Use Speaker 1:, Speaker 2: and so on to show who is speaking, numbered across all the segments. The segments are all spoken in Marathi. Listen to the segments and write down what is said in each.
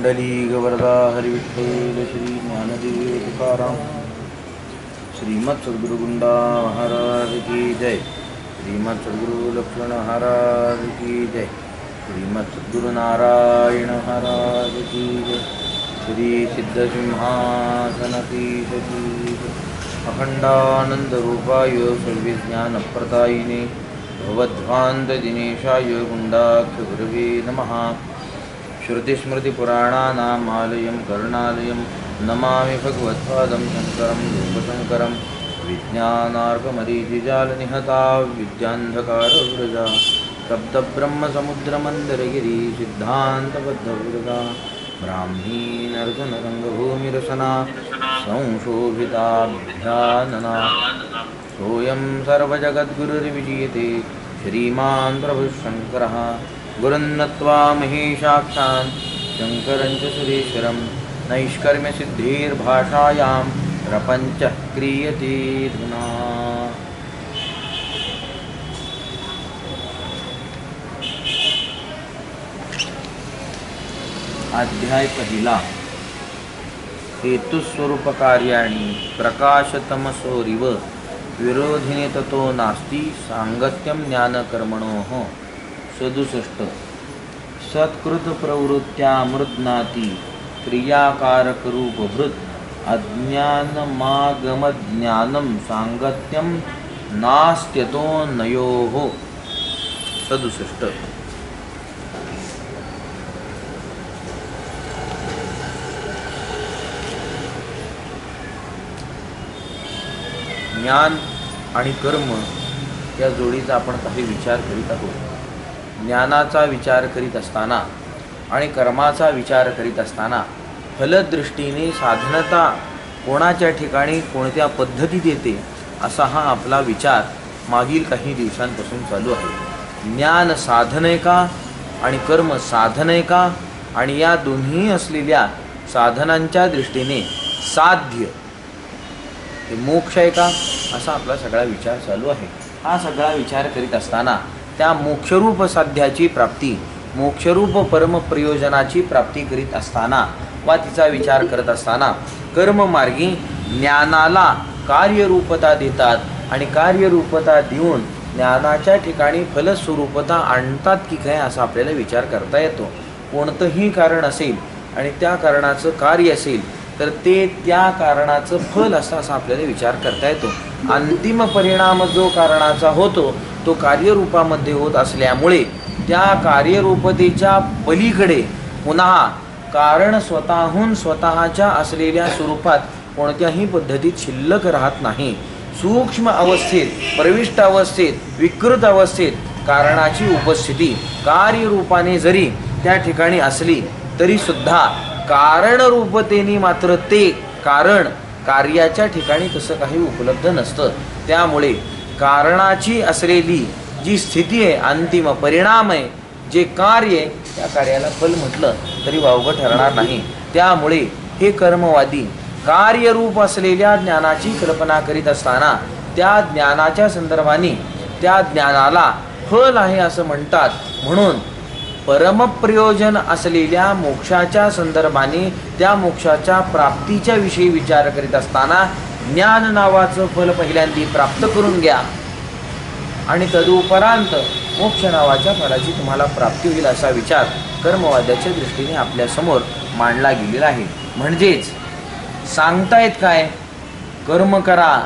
Speaker 1: पुंडलीकवरदा हरिविठ्ठल श्री ज्ञानदेव तुकाराम श्रीमत् सद्गुरुगुंडा महाराज की जय। श्रीमत् सद्गुरु लक्ष्मण महाराज की जय। श्रीमत् सद्गुरु नारायण महाराज की जय। श्री सिद्धसिंहासनपीठ की जय। अखंडानंद रूपाय सर्वज्ञानप्रदायिने भवध्वान्त दिनेशाय गुंडाख्य गुरवे नमः। श्रुतिस्मृतिपुराणानामालयं करुणालयं नमामि भगवत्पादं शङ्करं लोकशङ्करं। विज्ञानार्कमरीचिजालनिहता विद्यान्धकारवृजा सप्तब्रह्मसमुद्रमन्दरगिरि सिद्धान्तबद्धवृदा ब्राह्मीनर्जुनरङ्गभूमिरसना संशोभिताभ्यानना। सोऽयं सर्वजगद्गुरुर्विजीयते श्रीमान् प्रभुशङ्करः। गुरुन्नत्वा महेशाख्यान् शङ्करं च सुरेश्वरं। नैष्कर्म्यसिद्धिर्भाषायां प्रपञ्चः क्रियते धुना। अध्याय पहिला। हेतुस्वरूप कार्याणि प्रकाशतमसोरिव विरोधिने ततो नास्ति सांगत्यं ज्ञानकर्मणोः। 67 सत्कृत प्रवृत्त्यामृज्ञाति क्रियाकारकरूपभृत अज्ञानमागमज्ञानं सांगत्यं नास्त्यतो नयोः। 67 ज्ञान आणि कर्म या जोडीचा आपण काही विचार करीत आहोत। ज्ञानाचा विचार करीत असताना आणि कर्माचा विचार करीत असताना फलदृष्टीने साधनता कोणाच्या ठिकाणी कोणत्या पद्धतीत येते असा हा आपला विचार मागील काही दिवसांपासून चालू आहे। ज्ञान साधन आहे का आणि कर्म साधन आहे का, आणि या दोन्ही असलेल्या साधनांच्या दृष्टीने साध्य हे मोक्ष आहे का, असा आपला सगळा विचार चालू आहे। हा सगळा विचार करीत असताना त्या मोक्षरूप साध्याची प्राप्ती, मोक्षरूप परमप्रयोजनाची प्राप्ती करीत असताना वा तिचा विचार करत असताना कर्ममार्गी ज्ञानाला कार्यरूपता देतात आणि कार्यरूपता देऊन ज्ञानाच्या ठिकाणी फलस्वरूपता आणतात की काय असा आपल्याला विचार करता येतो। कोणतंही कारण असेल आणि त्या कारणाचं कार्य असेल तर ते त्या कारणाचं फल असं असा आपल्याला विचार करता येतो। अंतिम परिणाम जो कारणाचा होतो तो कार्यरूपामध्ये होत असल्यामुळे त्या कार्यरूपतेच्या पलीकडे पुन्हा कारण स्वतःहून स्वतःच्या असलेल्या स्वरूपात कोणत्याही पद्धतीत शिल्लक राहत नाही। सूक्ष्म अवस्थेत, प्रविष्ट अवस्थेत, विकृत अवस्थेत कारणाची उपस्थिती कार्यरूपाने जरी त्या ठिकाणी असली तरी सुद्धा कारणरूपतेने मात्र ते कारण कार्याच्या ठिकाणी तसं काही उपलब्ध नसतं। त्यामुळे कारणाची असलेली जी स्थिती आहे, अंतिम परिणाम आहे, जे कार्य आहे, त्या कार्याला फल म्हटलं तरी वावगं ठरणार नाही। त्यामुळे हे कर्मवादी कार्यरूप असलेल्या ज्ञानाची कल्पना करीत असताना त्या ज्ञानाच्या संदर्भाने त्या ज्ञानाला फल आहे असं म्हणतात। म्हणून परमप्रयोजन असलेल्या मोक्षाच्या संदर्भाने त्या मोक्षाच्या प्राप्तीच्या विषयी विचार करीत असताना ज्ञान नावाचं फल पहिल्यांदा प्राप्त करून घ्या आणि तदुपरांत मोक्ष नावाच्या फलाची तुम्हाला प्राप्ती होईल असा विचार कर्मवाद्याच्या दृष्टीने आपल्यासमोर मांडला गेलेला आहे। म्हणजेच सांगतायत काय, कर्म करा,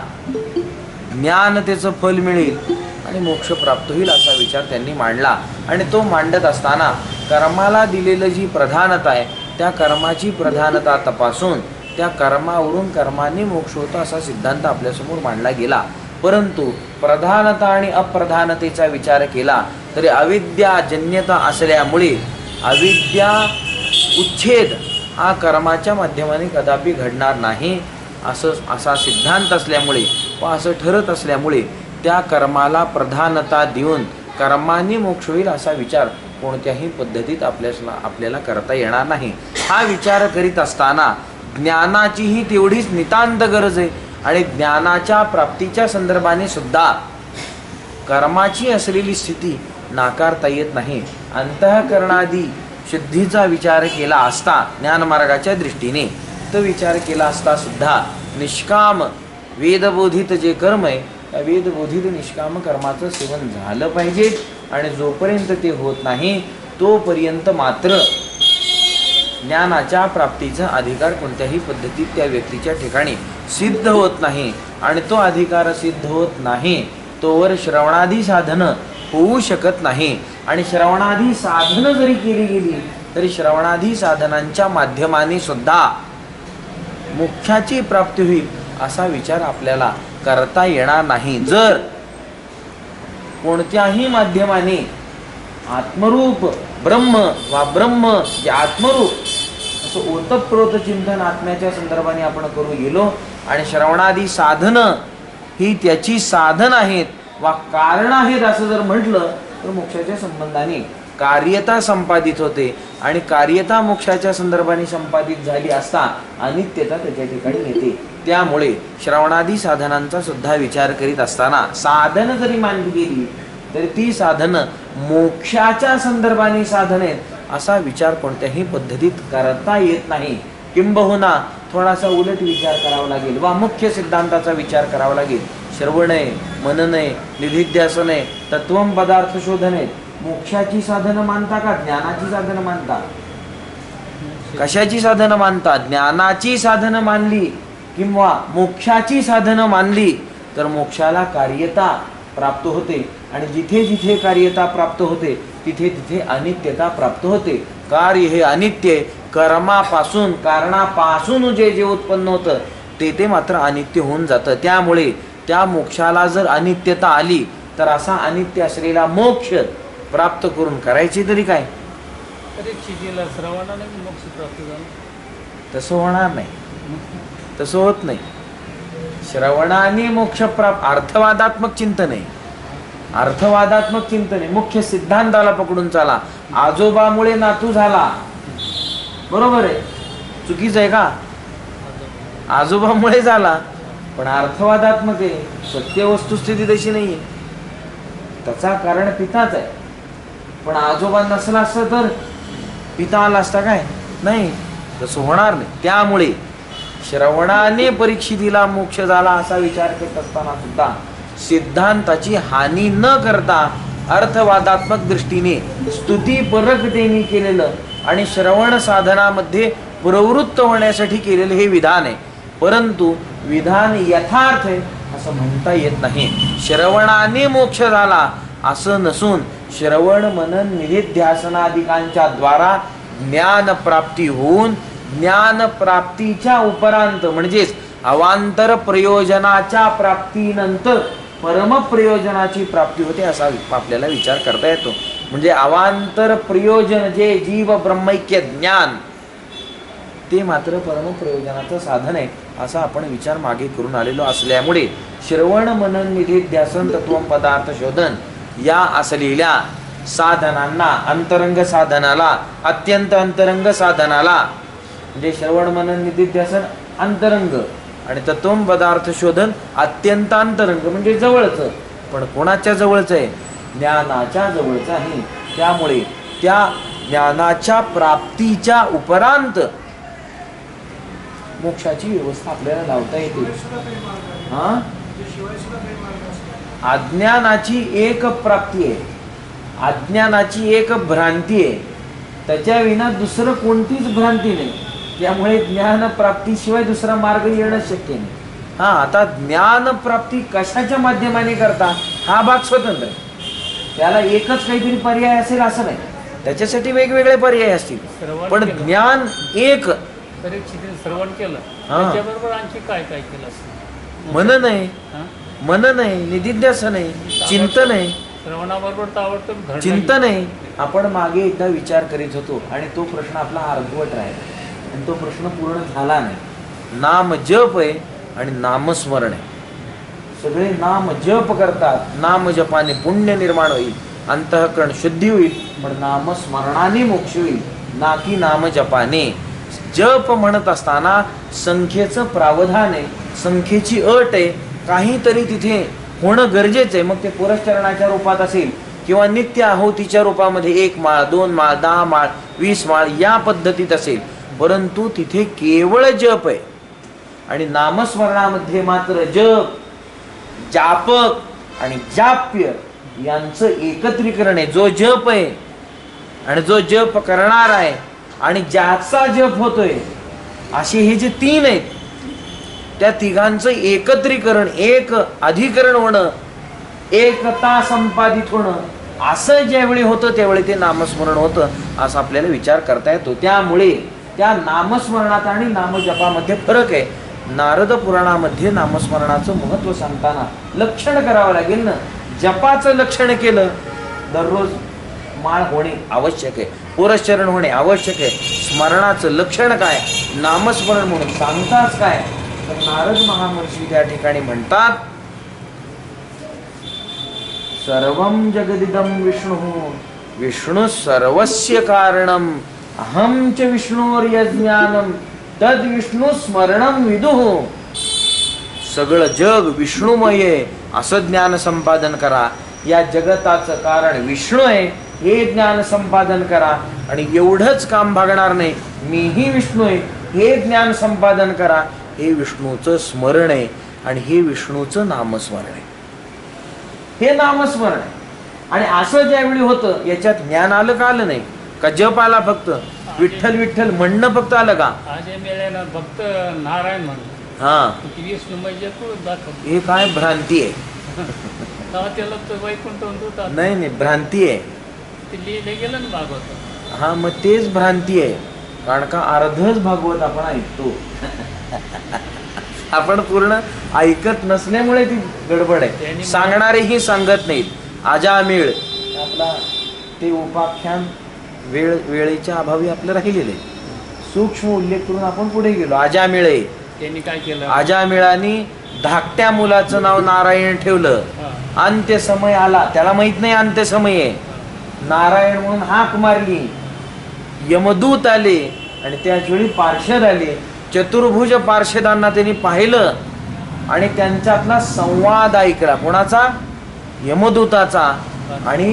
Speaker 1: ज्ञान त्याचं फल मिळेल आणि मोक्ष प्राप्त होईल असा विचार त्यांनी मांडला। आणि तो मांडत असताना कर्माला दिलेलं जी प्रधानता आहे त्या कर्माची प्रधानता तपासून त्या कर्मावरून कर्माने मोक्ष होतो असा सिद्धांत आपल्यासमोर मांडला गेला। परंतु प्रधानता आणि अप्रधानतेचा विचार केला तरी अविद्याजन्यता असल्यामुळे अविद्या उच्छेद हा कर्माच्या माध्यमाने कदापि घडणार नाही असा सिद्धांत असल्यामुळे व असं ठरत असल्यामुळे त्या कर्माला प्रधानता देऊन कर्माने मोक्ष होईल असा विचार कोणत्याही पद्धतीत आपल्याला करता येणार नाही। हा विचार करीत असताना ज्ञानाचीही तेवढीच नितांत गरज आहे आणि ज्ञानाच्या प्राप्तीच्या संदर्भाने सुद्धा कर्माची असलेली स्थिती नाकारता येत नाही। अंतःकरणादी शुद्धीचा विचार केला असता ज्ञानमार्गाच्या दृष्टीने तो विचार केला असता सुद्धा निष्काम वेदबोधित जे कर्म आहे त्या वेदबोधित निष्काम कर्माचं सेवन झालं पाहिजे. आणि जोपर्यंत ते होत नाही तोपर्यंत मात्र ज्ञानाच्या प्राप्तीचा अधिकार कोणत्याही पद्धतीत त्या व्यक्तीच्या ठिकाणी सिद्ध होत नाही. आणि तो अधिकार सिद्ध होत नाही तोवर श्रवणादी साधनं होऊ शकत नाही. आणि श्रवणादी साधनं जरी केली गेली तरी श्रवणादी साधनांच्या माध्यमाने सुद्धा मोक्षाची प्राप्ती होईल असा विचार आपल्याला करता येणार नाही. जर कोणत्याही माध्यमाने आत्मरूप ब्रह्म वा ब्रह्म जे आत्मरूप असं ओतप्रोत चिंतन आत्म्याच्या संदर्भाने आपण करू गेलो आणि श्रवणादी साधनं ही त्याची साधन आहेत वा कारण आहेत असं जर म्हटलं तर मोक्षाच्या संबंधाने कार्यता संपादित होते. आणि कार्यता मोक्षाच्या संदर्भाने संपादित झाली असता अनित्यता त्याच्या ठिकाणी येते. त्यामुळे श्रवणादी साधनांचा सुद्धा विचार करीत असताना साधन जरी मानली गेली तरी ती साधनं मोक्षाच्या संदर्भाने साधन आहेत असा विचार कोणत्याही पद्धतीत करता येत नाही. किंबहुना थोडासा उलट विचार करावा लागेल वा मुख्य सिद्धांताचा विचार करावा लागेल. श्रवण आहे, मनन आहे, निधिध्यासन आहे, तत्वम पदार्थ शोधन आहे. मोक्षाची साधनं मानता का ज्ञानाची साधनं मानता? कशाची साधनं मानता? ज्ञानाची साधनं मानली किंवा मोक्षाची साधनं मानली तर मोक्षाला कार्यता प्राप्त होते. आणि जिथे जिथे कार्यता प्राप्त होते तिथे तिथे अनित्यता प्राप्त होते. कार्य हे अनित्य, कर्मापासून कारणापासून जे जे उत्पन्न होतं ते मात्र अनित्य होऊन जातं. त्यामुळे त्या मोक्षाला जर अनित्यता आली तर असा अनित्य असलेला मोक्ष प्राप्त करून करायचे तरी काय? तसं होणार नाही, तसं होत नाही. श्रवणाने मोक्ष प्राप्त अर्थवादात्मक चिंतन आहे, अर्थवादात्मक चिंतन आहे. मुख्य सिद्धांताला पकडून चाला. आजोबामुळे नातू झाला, बरोबर आहे? चुकीचं आहे का? आजोबामुळे झाला पण अर्थवादात्मक आहे. सत्य वस्तुस्थिती तशी नाही आहे. त्याचा कारण पिताच आहे. पण आजोबा नसला असतं तर पिता आला असता काय? नाही, तसं होणार नाही. त्यामुळे श्रवणाने परीक्षितीला मोक्ष झाला असा विचार करत असताना सुद्धा सिद्धांताची हानी न करता अर्थवादात्मक दृष्टीने स्तुतीपरकतेने केलेलं आणि श्रवण साधनामध्ये प्रवृत्त होण्यासाठी केलेलं हे विधान आहे. परंतु विधान यथार्थ आहे असं म्हणता येत नाही. श्रवणाने मोक्ष झाला असं नसून श्रवण मनन निधिध्यासनादिकांच्या द्वारा ज्ञान प्राप्ती होऊन ज्ञान प्राप्तीच्या उपरांत म्हणजेच अवांतर प्रयोजनाच्या प्राप्तीनंतर परमप्रयोजनाची प्राप्ती होते असा आपल्याला विचार करता येतो. म्हणजे अवांतर प्रयोजन जे जीव ब्रह्मैक्य ज्ञान ते मात्र परमप्रयोजनाचं साधन आहे असा आपण विचार मागे करून आलेलो असल्यामुळे श्रवण मनन निधिध्यासन तत्वम पदार्थ शोधन या असलेल्या साधनांना अंतरंग साधनाला अत्यंत अंतरंग साधनाला म्हणजे श्रवण मनन निधिध्यासन अंतरंग आणि तत्वम पदार्थ शोधन अत्यंत अंतरंग म्हणजे जवळचं. पण कोणाच्या जवळचं आहे? ज्ञानाच्या जवळचं आहे. त्यामुळे त्या ज्ञानाच्या प्राप्तीच्या उपरांत मोक्षाची व्यवस्था आपल्याला लावता येते. अज्ञानाची एक प्राप्ती आहे, अज्ञानाची एक भ्रांती आहे. त्याच्या विना दुसरं कोणतीच भ्रांती नाही. त्यामुळे ज्ञान प्राप्तीशिवाय दुसरा मार्ग येणं शक्य नाही. आता ज्ञान प्राप्ती कशाच्या माध्यमाने करता हा भाग स्वतंत्र. त्याला एकच काहीतरी पर्याय असेल असं नाही, त्याच्यासाठी वेगवेगळे पर्याय असतील. पण ज्ञान एक
Speaker 2: श्रवण केलं त्याच्याबरोबर आणखी काय काय केलं?
Speaker 1: मनन आहे, मनन आहे, निधिध्यासन आहे, चिंतन आहे.
Speaker 2: श्रवणाबरोबर ताबडतोब
Speaker 1: चिंतन आहे. आपण मागे एकदा विचार करीत होतो आणि तो प्रश्न आपला अर्धवट राहिला आणि तो प्रश्न पूर्ण झाला नाही. नाम जप आहे आणि नामस्मरण आहे. सगळे नाम जप करतात, नाम जपाने पुण्य निर्माण होईल, अंतःकरण शुद्धी होईल. पण नामस्मरणाने मोक्ष होईल ना की नाम जपाने. जप म्हणत असताना संख्येचं प्रावधान आहे, संख्येची अट आहे. काहीतरी तिथे होणं गरजेचं आहे. मग ते पुरस्चरणाच्या रूपात असेल किंवा नित्य आहुतीच्या रूपामध्ये 1 माळ 2 माळ 10 माळ 20 माळ या पद्धतीत असेल, परंतु तिथे केवळ जप आहे. आणि नामस्मरणामध्ये मात्र जप, जापक आणि जाप्य यांचं एकत्रीकरण आहे. जो जप आहे आणि जो जप करणार आहे आणि ज्याचा जप होतोय, असे हे जे 3 आहेत, त्या तिघांचं एकत्रीकरण, एक अधिकरण होणं, एकता संपादित होणं, असं ज्यावेळी होतं त्यावेळी ते नामस्मरण होतं, असं आपल्याला विचार करता येतो. त्यामुळे त्या नामस्मरणात आणि नामजपामध्ये फरक आहे. नारद पुराणामध्ये नामस्मरणाचं महत्त्व सांगताना लक्षण करावं लागेल ना. जपाचं लक्षण केलं, दररोज माळ होणे आवश्यक आहे, पुरश्चरण होणे आवश्यक आहे. स्मरणाचं लक्षण काय, नामस्मरण म्हणून सांगताच काय, तर नारद महामर्षी त्या ठिकाणी म्हणतात, सर्वं जगदिदं विष्णु विष्णु सर्वस्य कारणम अहम च विष्णोर्यज्ञानम तद विष्णू स्मरणम विदुः. सगळं जग विष्णुमय आहे असं ज्ञान संपादन करा. या जगताचं कारण विष्णू आहे हे ज्ञान संपादन करा. आणि एवढंच काम भागणार नाही, मीही विष्णू आहे हे ज्ञान संपादन करा. हे विष्णूचं स्मरण आहे आणि हे विष्णूचं नामस्मरण आहे. हे नामस्मरण आहे. आणि असं ज्यावेळी होतं, याच्यात ज्ञान आलं का आलं नाही, का जप आला फक्त, विठ्ठल विठ्ठल म्हणणं फक्त आलं का?
Speaker 2: अजय मेळ्याला फक्त नारायण म्हणलं,
Speaker 1: हा,
Speaker 2: विष्णू म्हणजे तू दाखव.
Speaker 1: हे काय भ्रांती आहे.
Speaker 2: तेव्हा त्याला तो वैकुंठ होता.
Speaker 1: नाही, भ्रांती आहे.
Speaker 2: ते लिहिले गेलं ना भागवत.
Speaker 1: हा, मग तेच भ्रांती आहे. कारण का अर्धच भागवत आपण ऐकतो. आपण पूर्ण ऐकत नसल्यामुळे ती गडबड आहे. सांगणारेही सांगत नाहीत. अजामिळ आपला ते उपाख्यान वेळेच्या अभावी आपलं राहिलेलं आहे. सूक्ष्म उल्लेख करून आपण पुढे गेलो. अजामिळे,
Speaker 2: त्यांनी काय केलं,
Speaker 1: अजामिळानी धाकट्या मुलाचं नाव नारायण ठेवलं. अंत्यसमय आला, त्याला माहित नाही अंत्यसमय आहे, नारायण म्हणून हाक मारली. यमदूत आले आणि त्याच वेळी पार्षद आले. चतुर्भुज पार्षदांना त्यांनी पाहिलं आणि त्यांच्यातला संवाद ऐकला. कोणाचा? यमदूताचा आणि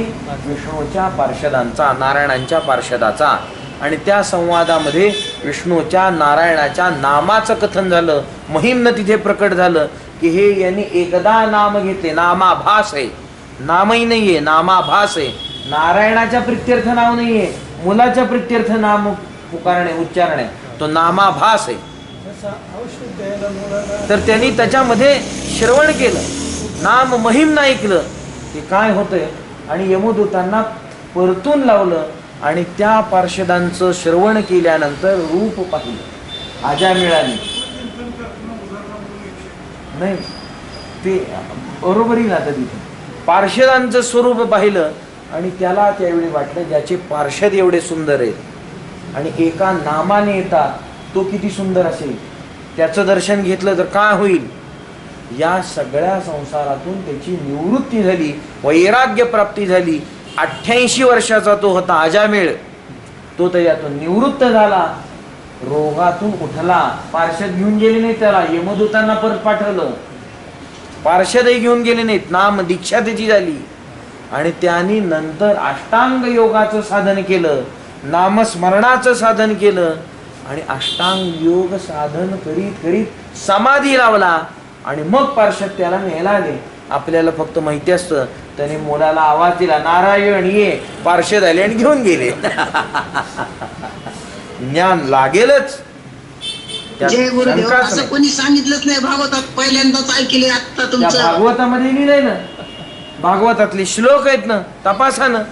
Speaker 1: विष्णूच्या पार्षदांचा, नारायणांच्या पार्षदाचा. आणि त्या संवादामध्ये विष्णूच्या नारायणाच्या नामाचं कथन झालं. महिम्न तिथे प्रकट झालं की हे यांनी एकदा नाम घेतले. नामाभास आहे, नामही नाहीये, नामाभास आहे. नारायणाच्या प्रित्यर्थ नाव नाहीये, मुलाच्या प्रित्यर्थ नाम पुकारणे, उच्चारणे, तो नामाभास आहे. तर त्यांनी त्याच्यामध्ये श्रवण केलं, नाम महिम ऐकलं ते काय होतंय. आणि यमदूतांना परतून लावलं आणि त्या पार्षदांचं श्रवण केल्यानंतर रूप पाहिलं. अजामिळाने नाही, ते बरोबरी ना तिथे पार्षदांचं स्वरूप पाहिलं आणि त्याला त्यावेळी वाटलं ज्याचे पार्षद एवढे सुंदर आहेत आणि एका नामाने येतात, तो किती सुंदर असेल. त्याचं दर्शन घेतलं तर काय होईल. या सगळ्या संसारातून त्याची निवृत्ती झाली, वैराग्य प्राप्ती झाली. 88 वर्षाचा तो होता अजामिळ. तो त्याच्यातून निवृत्त झाला, रोगातून उठला. पार्षद घेऊन गेले नाही त्याला, यमदूतांना परत पाठवलं. पार्षदही घेऊन गेले नाहीत, नाम दीक्षा त्याची झाली. आणि त्यांनी नंतर अष्टांग योगाचं साधन केलं, नामस्मरणाचं साधन केलं. आणि अष्टांग योग साधन करीत करीत समाधी लावला. आणि मग पार्षद त्याला न्यायला आले. आपल्याला फक्त माहिती असतं, त्याने मुलाला आवाज दिला, नारायण ये, पार्षद आले आणि घेऊन गेले. ज्ञान लागेलच,
Speaker 3: जय गुरुदेव. असं कोणी सांगितलंच नाही भागवतात, पहिल्यांदाच ऐकले आता तुमचं.
Speaker 1: भागवतामध्ये लिहिलंय ना, भागवतातले श्लोक आहेत ना, तपासा ना.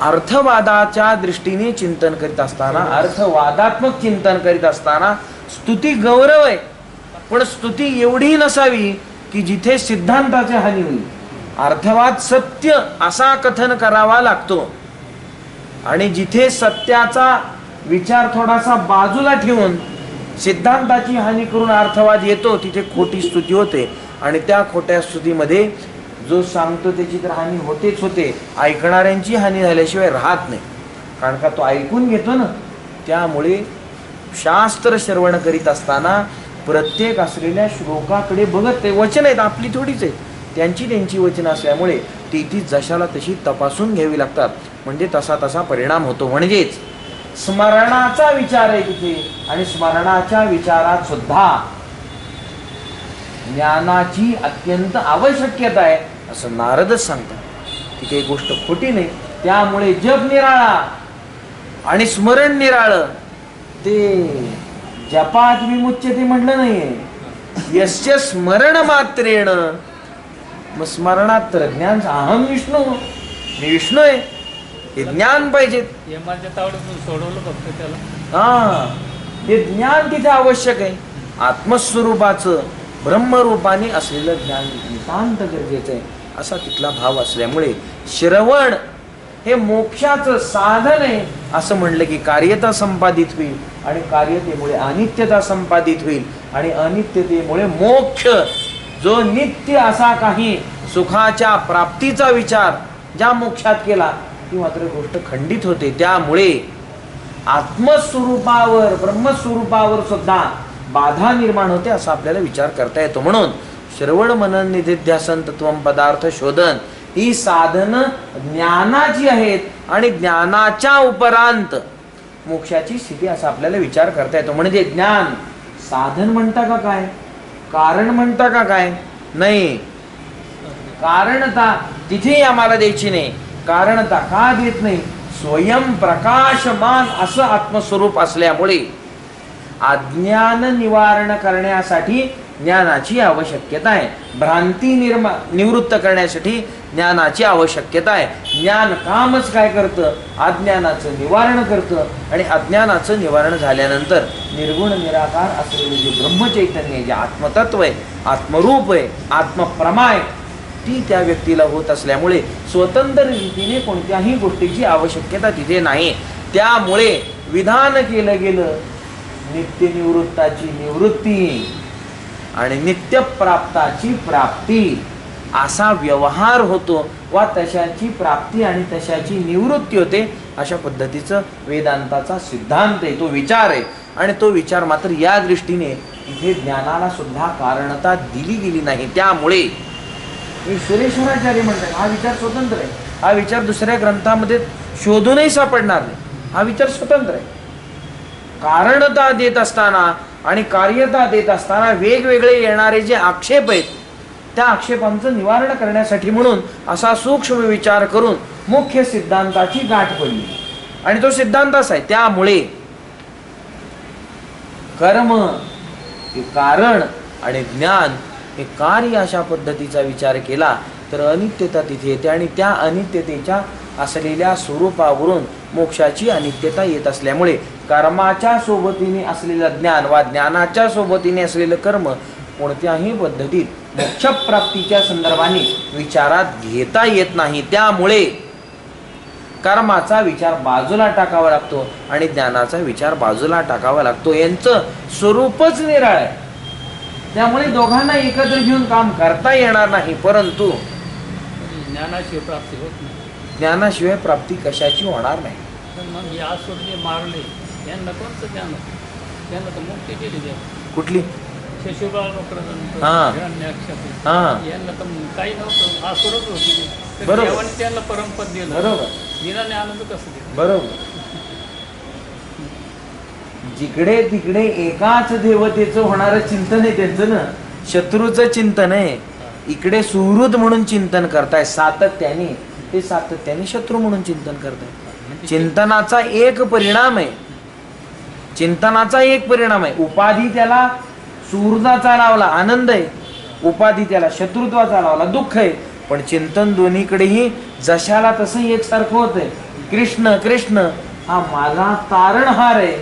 Speaker 1: अर्थवादाच्या दृष्टीने चिंतन करीत असताना, अर्थवादात्मक चिंतन करीत असताना स्तुती गौरव आहे, पण स्तुती एवढी नसावी की जिथे सिद्धांताची हानी होईल. अर्थवाद सत्य असा कथन करावा लागतो आणि जिथे सत्याचा विचार थोडासा बाजूला ठेवून सिद्धांताची हानी करून अर्थवाद येतो, तिथे खोटी स्तुती होते. आणि त्या खोट्या स्तुतीमध्ये जो सांगतो त्याची तर हानी होतेच होते, ऐकणाऱ्यांची हानी झाल्याशिवाय राहत नाही. कारण का तो ऐकून घेतो ना. त्यामुळे शास्त्र श्रवण करीत असताना प्रत्येक असलेल्या श्लोकाकडे बघत, ते वचन आहेत आपली थोडीच आहेत, त्यांची त्यांची वचनं असल्यामुळे ती जशाला तशी तपासून घ्यावी लागतात, म्हणजे तसा तसा परिणाम होतो. म्हणजेच स्मरणाचा विचार आहे तिथे, आणि स्मरणाच्या विचारात सुद्धा ज्ञानाची अत्यंत आवश्यकता आहे असं नारदच सांगतात. ती काही गोष्ट खोटी नाही. त्यामुळे जप निराळा आणि स्मरण निराळं. ते जपात विमुच्यते म्हटलं नाहीये, यस्य स्मरण मात्रेण. मग स्मरणात तर ज्ञान, अहम विष्णू, मी विष्णू आहे हे ज्ञान पाहिजे.
Speaker 2: यमाच्या तावडीतून सोडवलं फक्त त्याला.
Speaker 1: हा, हे ज्ञान तिथे आवश्यक आहे. आत्मस्वरूपाचं ब्रह्मरूपाने असलेलं ज्ञान नितांत गरजेचं आहे असा तिथला भाव असल्यामुळे श्रवण हे मोक्षाचं साधन आहे असं म्हणलं की कार्यता संपादित होईल, आणि कार्यतेमुळे अनित्यता संपादित होईल, आणि अनित्यतेमुळे मोक्ष जो नित्य असा काही सुखाच्या प्राप्तीचा विचार ज्या मोक्षात केला ती मात्र गोष्ट खंडित होते. त्यामुळे आत्मस्वरूपावर ब्रह्मस्वरूपावर सुद्धा बाधा निर्माण होते असा आपल्याला विचार करता येतो. म्हणून श्रवण मनन निधिध्यासन तत्वम पदार्थ शोधन ही साधनं ज्ञानाची आहेत, आणि ज्ञानाच्या उपरांत मोक्षाची स्थिती असा आपल्याला विचार करता येतो. म्हणजे ज्ञान साधन म्हणता का काय, कारण म्हणता का काय? नाही. कारणता तिथेही आम्हाला द्यायची नाही. कारणता का देत नाही? स्वयं प्रकाशमान असं आत्मस्वरूप असल्यामुळे अज्ञान निवारण करण्यासाठी ज्ञानाची आवश्यकता आहे. भ्रांती निवृत्त करण्यासाठी ज्ञानाची आवश्यकता आहे. ज्ञान कामच काय करतं? अज्ञानाचं निवारण करतं, आणि अज्ञानाचं निवारण झाल्यानंतर निर्गुण निराकार असलेले जे ब्रह्मचैतन्य, जे आत्मतत्व आहे, आत्मरूप आहे, आत्मप्रमा आहे, ती त्या व्यक्तीला होत असल्यामुळे स्वतंत्र रीतीने कोणत्याही गोष्टीची आवश्यकता तिथे नाही. त्यामुळे विधान केलं गेलं नित्यनिवृत्ताची निवृत्ती आणि नित्यप्राप्ताची प्राप्ती असा व्यवहार होतो, वा तशाची प्राप्ती आणि तशाची निवृत्ती होते. अशा पद्धतीचं वेदांताचा सिद्धांत आहे, तो विचार आहे. आणि तो विचार मात्र या दृष्टीने इथे ज्ञानाला सुद्धा कारणता दिली गेली नाही. त्यामुळे सुरेश्वराचार्य म्हणतात हा विचार स्वतंत्र आहे. हा विचार दुसऱ्या ग्रंथामध्ये शोधूनही सापडणार नाही. हा विचार स्वतंत्र आहे. कारणता देत असताना आणि कार्यता देत असताना वेगवेगळे येणारे जे आक्षेप आहेत त्या आक्षेपांचं निवारण करण्यासाठी म्हणून असा सूक्ष्म विचार करून मुख्य सिद्धांताची गाठ पडली, आणि तो सिद्धांत असा आहे. त्यामुळे कर्म हे कारण आणि ज्ञान हे कार्य अशा पद्धतीचा विचार केला तर अनित्यता तिथे येते, आणि त्या अनित्यतेच्या असलेल्या स्वरूपावरून मोक्षाची अनित्यता येत असल्यामुळे कर्माच्या सोबतीने असलेलं ज्ञान वा ज्ञानाच्या सोबतीने असलेलं कर्म कोणत्याही पद्धतीत मोक्षप्राप्तीच्या संदर्भाने विचारात घेता येत नाही. त्यामुळे कर्माचा विचार बाजूला टाकावा लागतो आणि ज्ञानाचा विचार बाजूला टाकावा लागतो. यांचं स्वरूपच निराळ आहे. त्यामुळे दोघांना एकत्र घेऊन काम करता येणार नाही. परंतु
Speaker 2: ज्ञानाशिवाय प्राप्ती होत नाही.
Speaker 1: ज्ञानाशिवाय प्राप्ती कशाची होणार नाही.
Speaker 2: तर मग या असुर जे मारले यांना कोणतं ज्ञान होतं? त्यांना तर मुक्ती दिली द्या.
Speaker 1: कुठली?
Speaker 2: शशिबाळ
Speaker 1: हां.
Speaker 2: यांना तर काही नव्हतं, असुरच होती. तर
Speaker 1: बरोबर.
Speaker 2: देवाने त्यांना परमपद दिलं.
Speaker 1: बरोबर.
Speaker 2: दिनाने आनंद कसं दिला?
Speaker 1: बरोबर. जिकडे तिकडे एकाच देवतेचं होणारं चिंतन आहे त्यांचं ना, शत्रूचं चिंतन आहे. इकडे सुहृद म्हणून चिंतन करताय सातत्याने, ते सातत्याने शत्रू म्हणून चिंतन करताय. चिंतनाचा एक परिणाम आहे. चिंतनाचा एक परिणाम आहे. उपाधी त्याला सुहृदाचा लावला आनंद आहे, उपाधी त्याला शत्रुत्वाचा लावला दुःख आहे. पण चिंतन दोन्हीकडेही जशाला तसं एकसारखं होतंय. कृष्ण कृष्ण हा माझा तारणहार आहे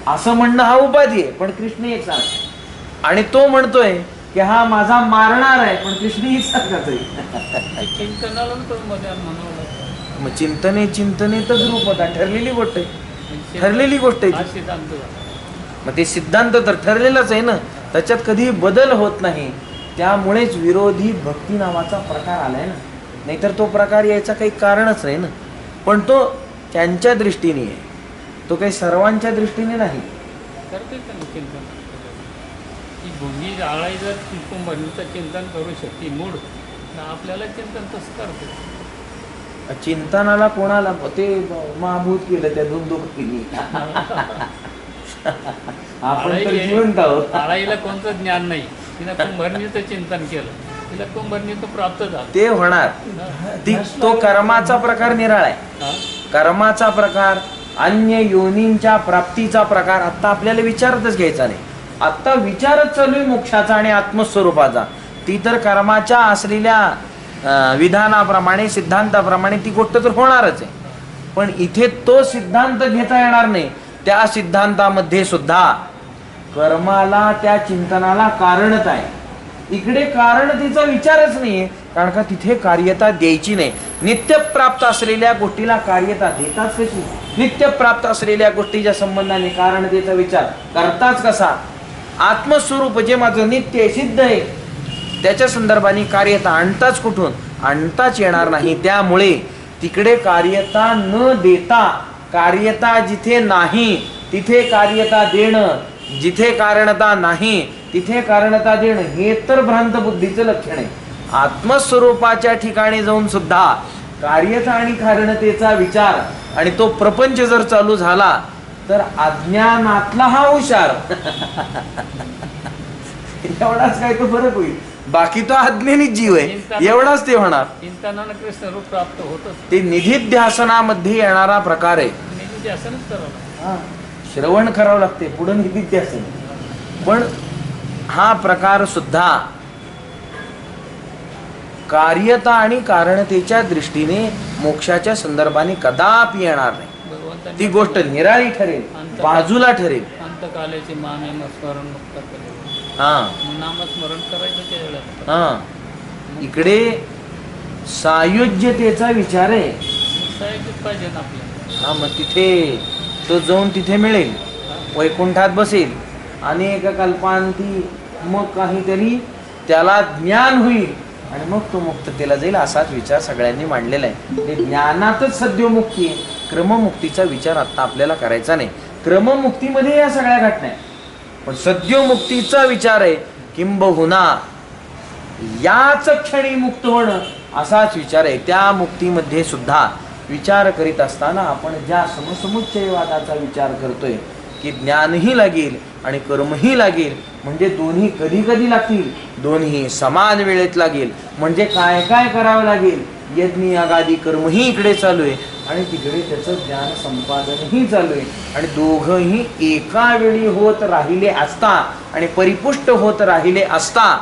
Speaker 1: असं म्हणणं हा उपाधी आहे, पण कृष्ण एकसारखा. आणि तो म्हणतोय की हा माझा मारणार आहे, पण कृष्ण एकसारखाच आहे.
Speaker 2: चिंतनाला मध्ये म्हणावं.
Speaker 1: मग चिंतने चिंतने तद्रूप होता. ठरलेली गोष्ट आहे, ठरलेली गोष्ट आहे.
Speaker 2: हा सिद्धांत
Speaker 1: मग ते सिद्धांत तर ठरलेलाच आहे ना, त्याच्यात कधी बदल होत नाही. त्यामुळेच विरोधी भक्ती नावाचा प्रकार आलाय ना, नाहीतर तो प्रकार यायचा काही कारणच नाही ना. पण तो त्यांच्या दृष्टीने आहे, तो काही सर्वांच्या दृष्टीने नाही.
Speaker 2: करते चिंतन. ती भुंगी आळाई जर कुंभरणीचं चिंतन करू शकते मूळ, तर आपल्याला चिंतन तसं करतो.
Speaker 1: चिंतनाला कोणाला ते महाभूत केलं त्या दुखीने. आपण तर जिवंत आहोत.
Speaker 2: आळाईला कोणतं ज्ञान नाही, तिनं कुंभरणीचं चिंतन केलं, तिला कुंभरणीचं प्राप्त झालं.
Speaker 1: ते होणार. तो कर्माचा प्रकार निराळा आहे.
Speaker 2: हा?
Speaker 1: कर्माचा प्रकार, अन्य योनींच्या प्राप्तीचा प्रकार आता आपल्याला विचारतच घ्यायचा नाही. आता विचारच चालू आहे मोक्षाचा आणि आत्मस्वरूपाचा. ती तर कर्माच्या असलेल्या विधानाप्रमाणे, सिद्धांताप्रमाणे ती गोष्ट तर होणारच आहे. पण इथे तो सिद्धांत घेता येणार नाही. त्या सिद्धांतामध्ये सुद्धा कर्माला, त्या चिंतनाला कारणच आहे. इकडे कारणतेचा विचारच नाहीये, कारण का तिथे कार्यता द्यायची नाही. नित्यप्राप्त असलेल्या गोष्टीला कार्यता देताच कशी? नित्यप्राप्त असलेल्या गोष्टीच्या संबंधाने कारणतेचा विचार करताच कसा? आत्मस्वरूप जे माझं नित्य सिद्ध आहे त्याच्या संदर्भाने कार्यता आणताच कुठून? आणताच येणार नाही. त्यामुळे तिकडे कार्यता न देता, कार्यता जिथे नाही तिथे कार्यता देणं, जिथे कारणता नाही तिथे कारणता देणं, हे तर भ्रांत बुद्धीचं लक्षण आहे. आत्मस्वरूपाच्या ठिकाणी जाऊन सुद्धा कार्यता आणि कारणतेचा विचार आणि तो प्रपंच जर चालू झाला तर अज्ञानातला हा हुशार एवढाच काय तो फरक होईल. बाकी तो अज्ञानीच जीव आहे, एवढाच ते होणार.
Speaker 2: चिंतनानं कृष्ण रूप प्राप्त होतच.
Speaker 1: ते निधिध्यासनामध्ये येणारा प्रकार आहे.
Speaker 2: निधिध्यासनच करावं.
Speaker 1: श्रवण करावं लागते, पुढे निधिध्यासन. पण हा प्रकार सुद्धा कार्यता आणि कारणतेच्या दृष्टीने मोक्षाच्या संदर्भाने कदापि येणार नाही. ती गोष्ट निराळी ठरेल, बाजूला ठरेल.
Speaker 2: अंतकालाचे माने स्मरण मुक्त केले. नामस्मरण करायचं त्यावेळेला.
Speaker 1: इकडे सायुज्यतेचा विचार आहे.
Speaker 2: पाहिजे ना आपल्याला.
Speaker 1: मग तिथे तो जाऊन तिथे मिळेल, वैकुंठात बसेल आणि एका कल्पांती मग काहीतरी त्याला ज्ञान होईल आणि मग तो मुक्ततेला जाईल, असाच विचार सगळ्यांनी मांडलेला आहे. ते ज्ञानातच सद्योमुक्ती आहे. क्रममुक्तीचा विचार आता आपल्याला करायचा नाही. क्रममुक्तीमध्ये या सगळ्या घटना आहेत, पण सद्योमुक्तीचा विचार आहे. किंबहुना याच क्षणी मुक्त होणं असाच विचार आहे. त्या मुक्तीमध्ये सुद्धा विचार करीत असताना आपण ज्या समसमुच्चयवादाचा विचार करतोय की ज्ञानही लागेल आणि कर्मही लागेल, म्हणजे दोन्ही कधी कधी लागतील, दोन्ही समान वेळेत लागेल, म्हणजे काय काय करावं लागेल, यज्ञ यागादी कर्मही इकडे चालू आहे आणि तिकडे त्याचं ज्ञान संपादनही चालू आहे, आणि दोघंही एका वेळी होत राहिले असता आणि परिपुष्ट होत राहिले असता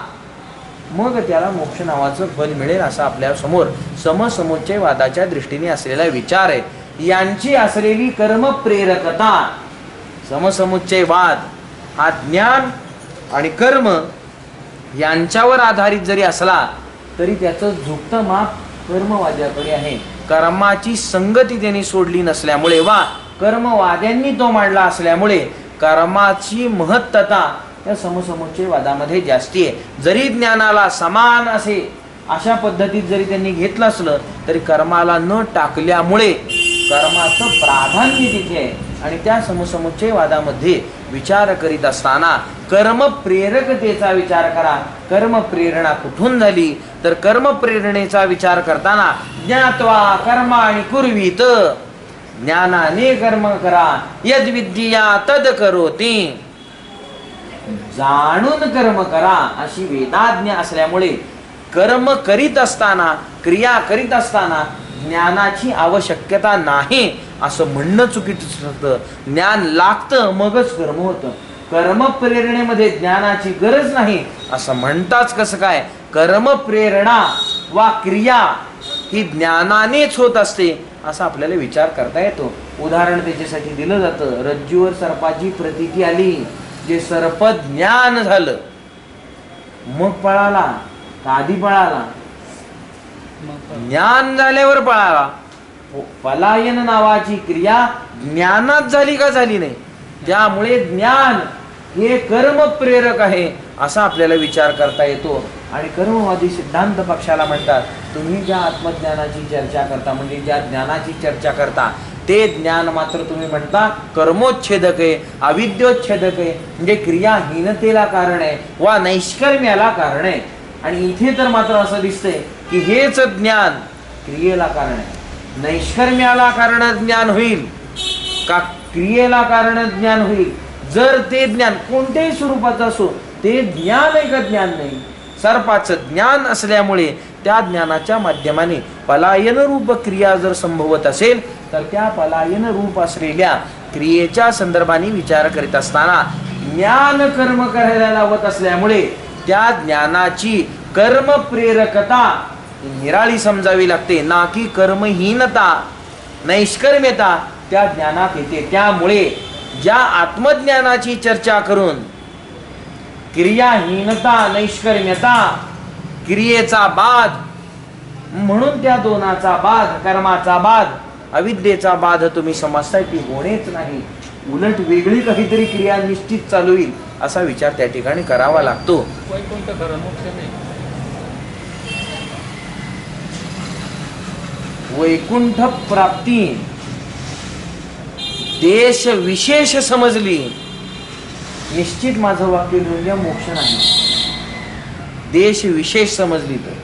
Speaker 1: मग त्याला मोक्ष नावाचं फल मिळेल, असा आपल्या समोर समसमुच्चयवादाच्या दृष्टीने असलेला विचार आहे. यांची असलेली कर्मप्रेरकता, समसमुच्चयवाद हा ज्ञान आणि कर्म यांच्यावर आधारित जरी असला तरी त्याचं झुकतं माप कर्मवाद्याकडे आहे. कर्माची संगती त्यांनी सोडली नसल्यामुळे वा कर्मवाद्यांनी तो मांडला असल्यामुळे कर्माची महत्तता या समसमुच्चयवादामध्ये जास्ती आहे. जरी ज्ञानाला समान असे अशा पद्धतीत जरी त्यांनी घेतलं असलं तरी कर्माला न टाकल्यामुळे कर्माचं प्राधान्य तिथे आहे. आणि त्या समसमुच्चयवादामध्ये विचार करीत असताना कर्मप्रेरकतेचा विचार करा. कर्मप्रेरणा कुठून झाली तर कर्मप्रेरणेचा विचार करताना ज्ञात्वा कर्माणि कुर्वीत, ज्ञानाने कर्म करा, यद्विद्या तद करोति, जाणून कर्म करा अशी वेदाज्ञा असल्यामुळे कर्म करीत असताना, क्रिया करीत असताना ज्ञानाची आवश्यकता नाही असं म्हणणं चुकीचं होतं. ज्ञान लागतं मगच कर्म होतं. कर्मप्रेरणेमध्ये ज्ञानाची गरज नाही असं म्हणताच कसं काय? कर्मप्रेरणा वा क्रिया ही ज्ञानानेच होत असते असा आपल्याला विचार करता येतो. उदाहरण त्याच्यासाठी दिलं जातं. रज्जूवर सर्पाची प्रतीती आली, जे सर्प ज्ञान झालं मग पळाला का आधी पळाला? ज्ञान झाल्यावर पळाला. पलायन नावाची क्रिया ज्ञानात झाली का झाली नाही? त्यामुळे ज्ञान हे कर्म प्रेरक आहे असा आपल्याला विचार करता येतो. आणि कर्मवादी सिद्धांत पक्षाला म्हणतात तुम्ही ज्या आत्मज्ञानाची चर्चा करता, म्हणजे ज्या ज्ञानाची चर्चा करता ते ज्ञान मात्र तुम्ही म्हणता कर्मोच्छेदक आहे, अविद्योच्छेदक आहे, म्हणजे क्रियाहीनतेला कारण आहे वा नैष्कर्म्याला कारण आहे. आणि इथे तर मात्र असं दिसतंय की हेच ज्ञान क्रियेला कारण आहे. नैष्कर्म्याला कारण ज्ञान होईल का क्रियेला कारण ज्ञान होईल? जर ते ज्ञान कोणत्याही स्वरूपाचं असो, ते ज्ञान आहे का ज्ञान नाही? सर्पाचं ज्ञान असल्यामुळे त्या ज्ञानाच्या माध्यमाने पलायन रूप क्रिया जर संभवत असेल तर त्या पलायन रूप असलेल्या क्रियेच्या संदर्भाने विचार करीत असताना ज्ञान कर्म करायला लावत असल्यामुळे त्या ज्ञानाची कर्म प्रेरकता निराळी समजावी लागते, ना की कर्महीनता नैष्कर्म्यता त्या ज्ञानात येते. त्यामुळे ज्या आत्मज्ञानाची चर्चा करून क्रियाहीनता नैष्कर्म्यता क्रियेचा बाध म्हणून त्या दोनाचा बाध कर्माचा बाध अविद्येचा बाध तुम्ही समजताय ती होणेच नाही, उलट वेगळी काहीतरी क्रिया निश्चित चालू होईल असा विचार त्या ठिकाणी करावा लागतो.
Speaker 2: वैकुंठ खरं मोक्ष नाही.
Speaker 1: वैकुंठ प्राप्ती देश विशेष समजली, निश्चित माझं वाक्य लिहून द्या, मोक्ष नाही. देश विशेष समजली तर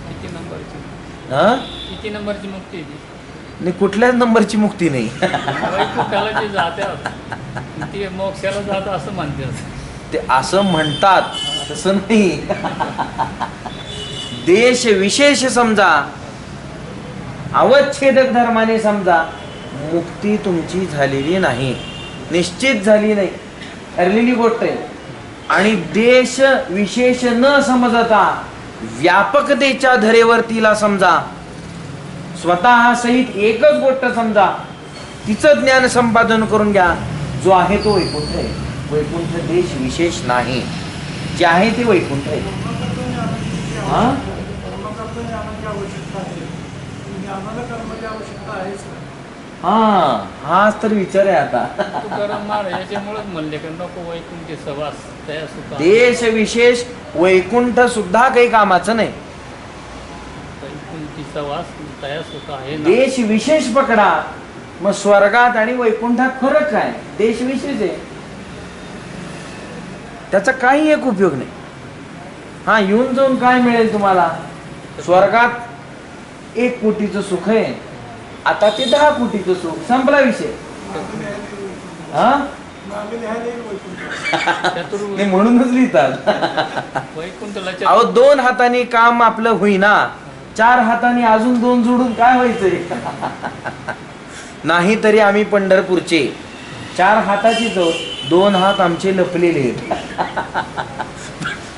Speaker 2: किती नंबरची
Speaker 1: हा
Speaker 2: किती नंबरची मुक्ती आहे ती?
Speaker 1: नाही, कुठल्याच नंबरची मुक्ती नाही.
Speaker 2: वैकुंठाला जे जातात ते मोक्षाला जात असं म्हणतात.
Speaker 1: ते असं म्हणतात, तसं नाही. देश विशेष समजा, अवच्छेदक धर्माने समजा, मुक्ती तुमची झालेली नाही, निश्चित झाली नाही, ठरलेली गोष्ट आहे. आणि देश विशेष न समजता व्यापकतेच्या धरेवर तिला समजा, स्वतः सहित एकच गोष्ट समजा, तिचं ज्ञान संपादन करून घ्या. जो आहे तो वैकुंठ आहे. वैकुंठ देश विशेष नाही, जे आहे ते वैकुंठ आहे. हा हा हाच तर विचार आहे आता.
Speaker 2: तुकाराम महाराज याच्यामुळेच म्हणले का नको वैकुंठी सवास त्या सुद्धा
Speaker 1: देश विशेष वैकुंठ सुद्धा काही कामाचं नाही.
Speaker 2: वैकुंठी सवास तया सुद्धा आहे ना.
Speaker 1: देश विशेष पकडा, मग स्वर्गात आणि वैकुंठात फरक काय? देश विशेष आहे, त्याचा काही एक उपयोग नाही. हा येऊन जाऊन काय मिळेल तुम्हाला? स्वर्गात 1 कोटीचं सुख आहे, आता ते 10 कोटीचं सुख, संपला विषय. हा
Speaker 2: चतुर्भुज
Speaker 1: म्हणूनच लिहितात
Speaker 2: वैकुंठला
Speaker 1: अहो 2 हाताने काम आपलं होईना, 4 हाताने अजून 2 जोडून काय व्हायचंय? नाही तरी आम्ही पंढरपूरचे 4 हाताची जाऊ, 2 हात आमचे लपलेले आहेत.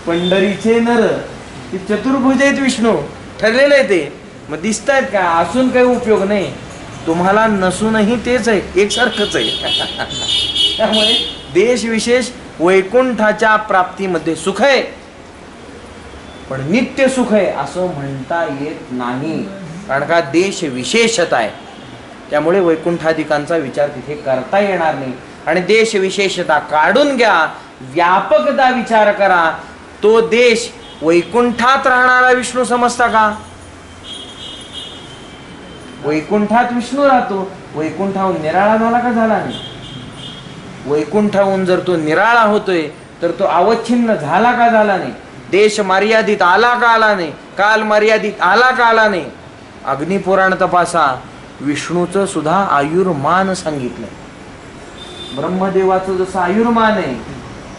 Speaker 1: पंढरीचे नर ते चतुर्भुज आहेत, विष्णू ठरलेलं आहे ते. मग दिसत आहेत का? असून काही उपयोग नाही, तुम्हाला नसूनही तेच आहे, एकसारखंच आहे. त्यामुळे देश विशेष वैकुंठाच्या प्राप्तीमध्ये सुख आहे, पण नित्य सुख आहे असं म्हणता येत नाही, कारण का देश विशेषता आहे. त्यामुळे वैकुंठाधिकांचा विचार तिथे करता येणार नाही. आणि देश विशेषता काढून घ्या, व्यापकता विचार करा. तो देश वैकुंठात राहणारा विष्णू समजता का? वैकुंठात विष्णू राहतो, वैकुंठाहून निराळा झाला का झाला नाही? वैकुंठाहून जर तो निराळा होतोय तर तो अवच्छिन्न झाला का झाला नाही? देश मर्यादित आला का आला नाही? काल मर्यादित आला का आला नाही? अग्निपुराण तपासा, विष्णूचं सुद्धा आयुर्मान सांगितलंय. ब्रह्मदेवाचं जसं आयुर्मान आहे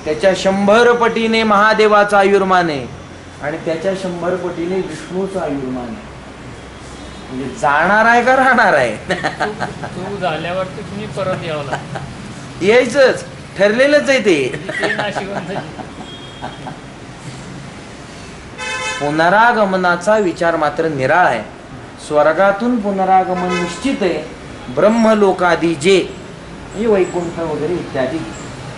Speaker 1: त्याच्या 100 पटीने महादेवाचं आयुर्मान आहे, आणि त्याच्या 100 पटीने विष्णूचं आयुर्मान आहे. म्हणजे जाणार आहे का राहणार आहे?
Speaker 2: तू झाल्यावर तुम्ही परत यावं लागतं,
Speaker 1: यायचंच ठरलेलंच आहे ते.
Speaker 2: ते नाशिवंत आहे.
Speaker 1: पुनरागमनाचा विचार मात्र निराळा आहे. स्वर्गातून पुनरागमन निश्चित आहे. ब्रह्मलोकादी जे हे वैकुंठ वगैरे इत्यादी,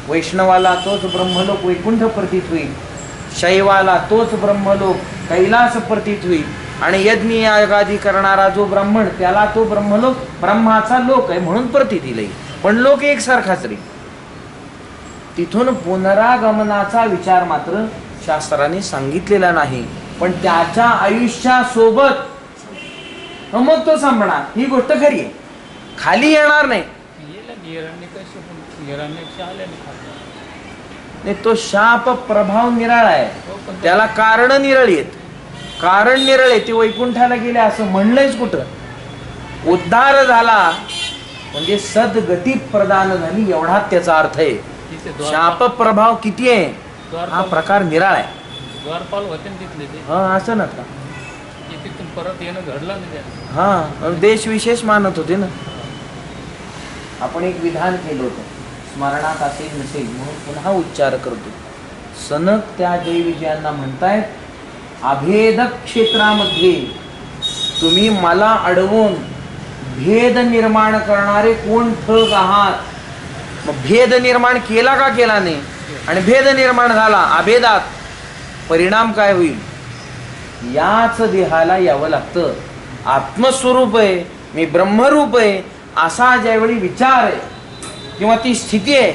Speaker 1: वैष्णवाला तोच ब्रह्मलोक वैकुंठ प्रतीत होईल, शैवाला तोच ब्रह्मलोक कैलास प्रतीत होईल, आणि यज्ञ यागादी करणारा जो ब्राह्मण त्याला तो ब्रह्मलोक ब्रह्माचा लोक आहे म्हणून प्रतीत येईल, पण लोक एकसारखाच रे. तिथून पुनरागमनाचा विचार मात्र शास्त्राने सांगितलेला नाही, पण त्याच्या आयुष्यासोबत मग तो संपणार, ही गोष्ट खरी आहे. खाली येणार नाही.
Speaker 2: हिरण्यकश्यप आल्याने खाल्लं.
Speaker 1: नाही, तो शाप प्रभाव निराळा आहे,
Speaker 2: हो, पण
Speaker 1: त्याला कारण निरळी आहेत. कारण निरळे ते वैकुंठाला गेले असं म्हणलंयच कुठं. उद्धार झाला म्हणजे सद्गती प्रदान झाली एवढा त्याचा अर्थ आहे.
Speaker 2: तिथे
Speaker 1: शाप प्रभाव किती आहे हा
Speaker 2: द्वारपाल
Speaker 1: प्रकार निराळा आहे.
Speaker 2: द्वारपाल होते ना तिथले ते.
Speaker 1: हा असं ना का.
Speaker 2: की तिथून परत येणं घडलं नाही त्यांना.
Speaker 1: हा देश विशेष मानत होते ना. आपण एक विधान केलं होतं, स्मरणात असेल नसेल म्हणून पुन्हा उच्चार करतो. सनक त्या जयविजयांना म्हणतायत, अभेद क्षेत्रामध्ये तुम्ही मला अडवून भेद निर्माण करणारे कोण ठग आहात. मग भेद निर्माण केला का केला नाही, आणि भेद निर्माण झाला अभेदात, परिणाम काय होईल. याच देहाला यावं लागतं. आत्मस्वरूप आहे, मी ब्रह्मरूप आहे असा ज्यावेळी विचार आहे किंवा ती स्थिती आहे,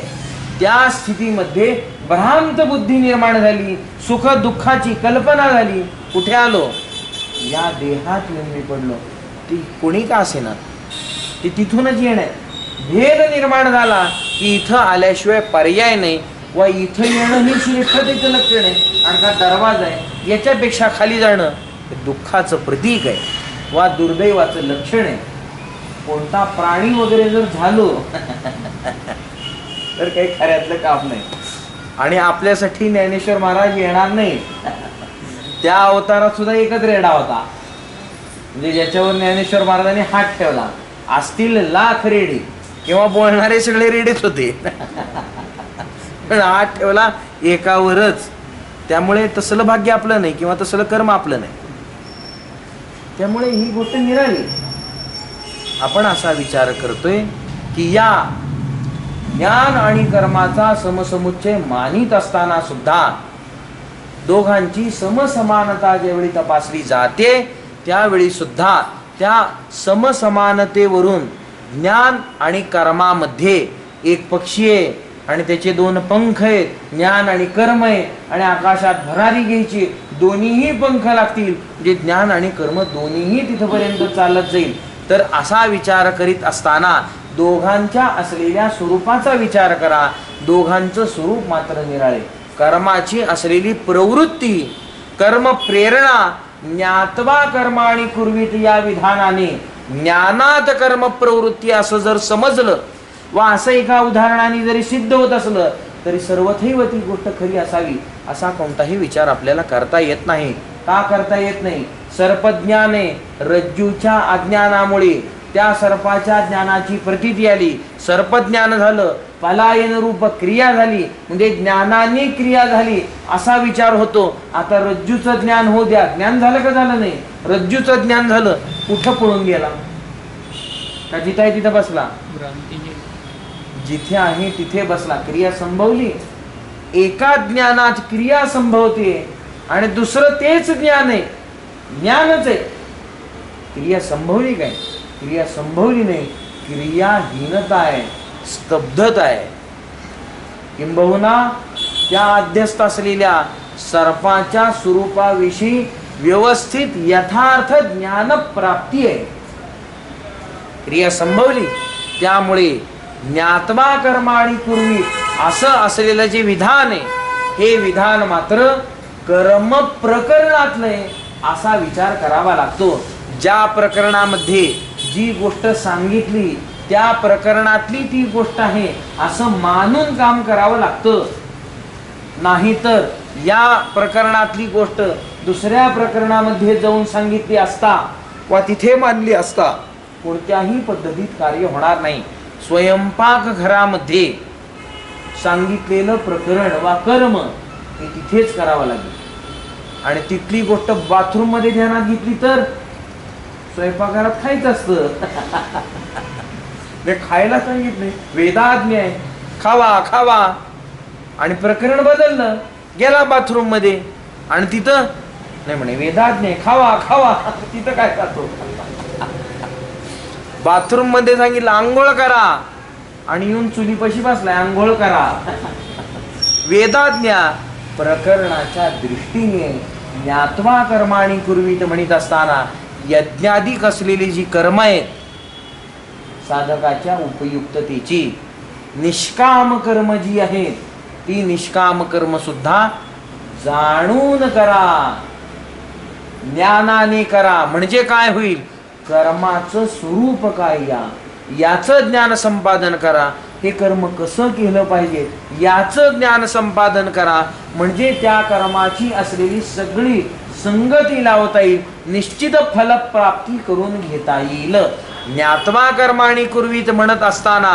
Speaker 1: त्या स्थितीमध्ये भ्रांत बुद्धी निर्माण झाली, सुख दुःखाची कल्पना झाली. कुठे आलो, या देहात येऊन मी पडलो. ती कोणी का असेना ती तिथूनच येणं आहे. भेद निर्माण झाला की इथं आल्याशिवाय पर्याय नाही, व इथं येणं ही श्रेष्ठतेचं लक्षण आहे, आणि का दरवाजा आहे. याच्यापेक्षा खाली जाणं हे दुःखाचं प्रतीक आहे वा दुर्दैवाचं लक्षण आहे. कोणता प्राणी वगैरे जर झालो तर काही खऱ्यातलं काम नाही. आणि आपल्यासाठी ज्ञानेश्वर महाराज येणार नाही. त्या अवतारात सुद्धा एकच रेडा होता, म्हणजे ज्याच्यावर ज्ञानेश्वर महाराजांनी हात ठेवला. असतील लाख रेडे किंवा बोलणारे सगळे रेडेच होते, पण हात ठेवला एकावरच. त्यामुळे तसलं भाग्य आपलं नाही किंवा तसलं कर्म आपलं नाही. त्यामुळे ही गोष्ट निराळी. आपण असा विचार करतोय की या ज्ञान आणि कर्माचा समसमुच्चय मानित असताना सुद्धा दोघांची समसमानता ज्यावेळी तपासली जाते त्यावेळी सुद्धा त्या समसमानतेवरून ज्ञान आणि कर्मामध्ये एक पक्षी आहे आणि त्याचे दोन पंख आहेत, ज्ञान आणि कर्म आहे, आणि आकाशात भरारी घ्यायची, दोन्हीही पंख लागतील म्हणजे ज्ञान आणि कर्म दोन्हीही तिथपर्यंत चालत जाईल. तर असा विचार करीत असताना दोघांच्या असलेल्या स्वरूपाचा विचार करा. दोघांचं स्वरूप मात्र निराळे. कर्माची असलेली प्रवृत्ती, कर्म प्रेरणा, ज्ञात्वा कर्माणि कुर्वीत या विधानाने ज्ञानात कर्म प्रवृत्ती असं जर समजलं वा असं एका उदाहरणाने जरी सिद्ध होत असलं तरी सर्वथैव ती गोष्ट खरी असावी असा कोणताही विचार आपल्याला करता येत नाही. का करता येत नाही. सर्पज्ञाने रज्जूच्या अज्ञानामुळे त्या सर्पाच्या ज्ञानाची प्रतीती आली, सर्पज्ञान झालं, पलायन रूप क्रिया झाली, म्हणजे ज्ञानाने क्रिया झाली असा विचार होतो. आता रज्जूचं ज्ञान होऊ द्या, ज्ञान झालं का झालं नाही. रज्जूचं ज्ञान झालं, कुठं पळून गेला का जिथं आहे तिथं बसला, जिथे आहे तिथे बसला, क्रिया संभवली. एका ज्ञानात क्रिया संभवते आणि दुसरं तेच ज्ञान आहे, ज्ञानच आहे. क्रिया संभवली काय, क्रिया संभवली नाही. क्रियाहीनता आहे, स्तब्धता आहे. किंबहुना त्या अध्यस्त असलेल्या सर्पाच्या स्वरूपाविषयी व्यवस्थित यथार्थ ज्ञान प्राप्ती आहे. क्रिया संभवली, त्यामुळे ज्ञात्वा कर्माणि कुर्वी असं असलेलं जे विधान आहे हे विधान मात्र कर्म प्रकरणातले असा विचार करावा लागतो. ज्या प्रकरणामध्ये जी गोष्ट सांगितली त्या प्रकरणातली ती गोष्ट आहे असं मानून काम करावं लागतं. नाहीतर या प्रकरणातली गोष्ट दुसऱ्या प्रकरणामध्ये जाऊन सांगितली असता वा तिथे मानली असता कोणत्याही पद्धतीत कार्य होणार नाही. स्वयंपाक घरामध्ये सांगितलेलं प्रकरण वा कर्म हे तिथेच करावं लागेल, आणि तिथली गोष्ट बाथरूम मध्ये ध्यानात घेतली तर स्वयंपाकघरात खायचं असतं. खायला सांगितलं, वेदाज्ञ आहे, खावा खावा, आणि प्रकरण बदललं, गेला बाथरूम मध्ये आणि तिथं नाही म्हणे वेदाज्ञ आहे, खावा खावा, तिथं काय खातो. बाथरूम मध्ये सांगितलं आंघोळ करा आणि येऊन चुलीपाशी बसलाय आंघोळ करा. वेदाज्ञा प्रकरणाच्या दृष्टीने ज्ञात्वा कर्माणि कुर्वीत म्हणत असताना यज्ञाधिक असलेली जी कर्म आहेत साधकाच्या उपयुक्ततेची. निष्काम कर्म जी आहेत ती निष्काम कर्म सुद्धा जाणून करा, ज्ञानाने करा. म्हणजे काय होईल? कर्माचं स्वरूप काय याचं ज्ञान संपादन करा. हे कर्म कसं केलं पाहिजे याचं ज्ञान संपादन करा. म्हणजे त्या कर्माची असलेली सगळी संगती लावता येईल, निश्चित फलप्राप्ती करून घेता येईल. ज्ञात्वा कर्माणि कुर्वीत म्हणत असताना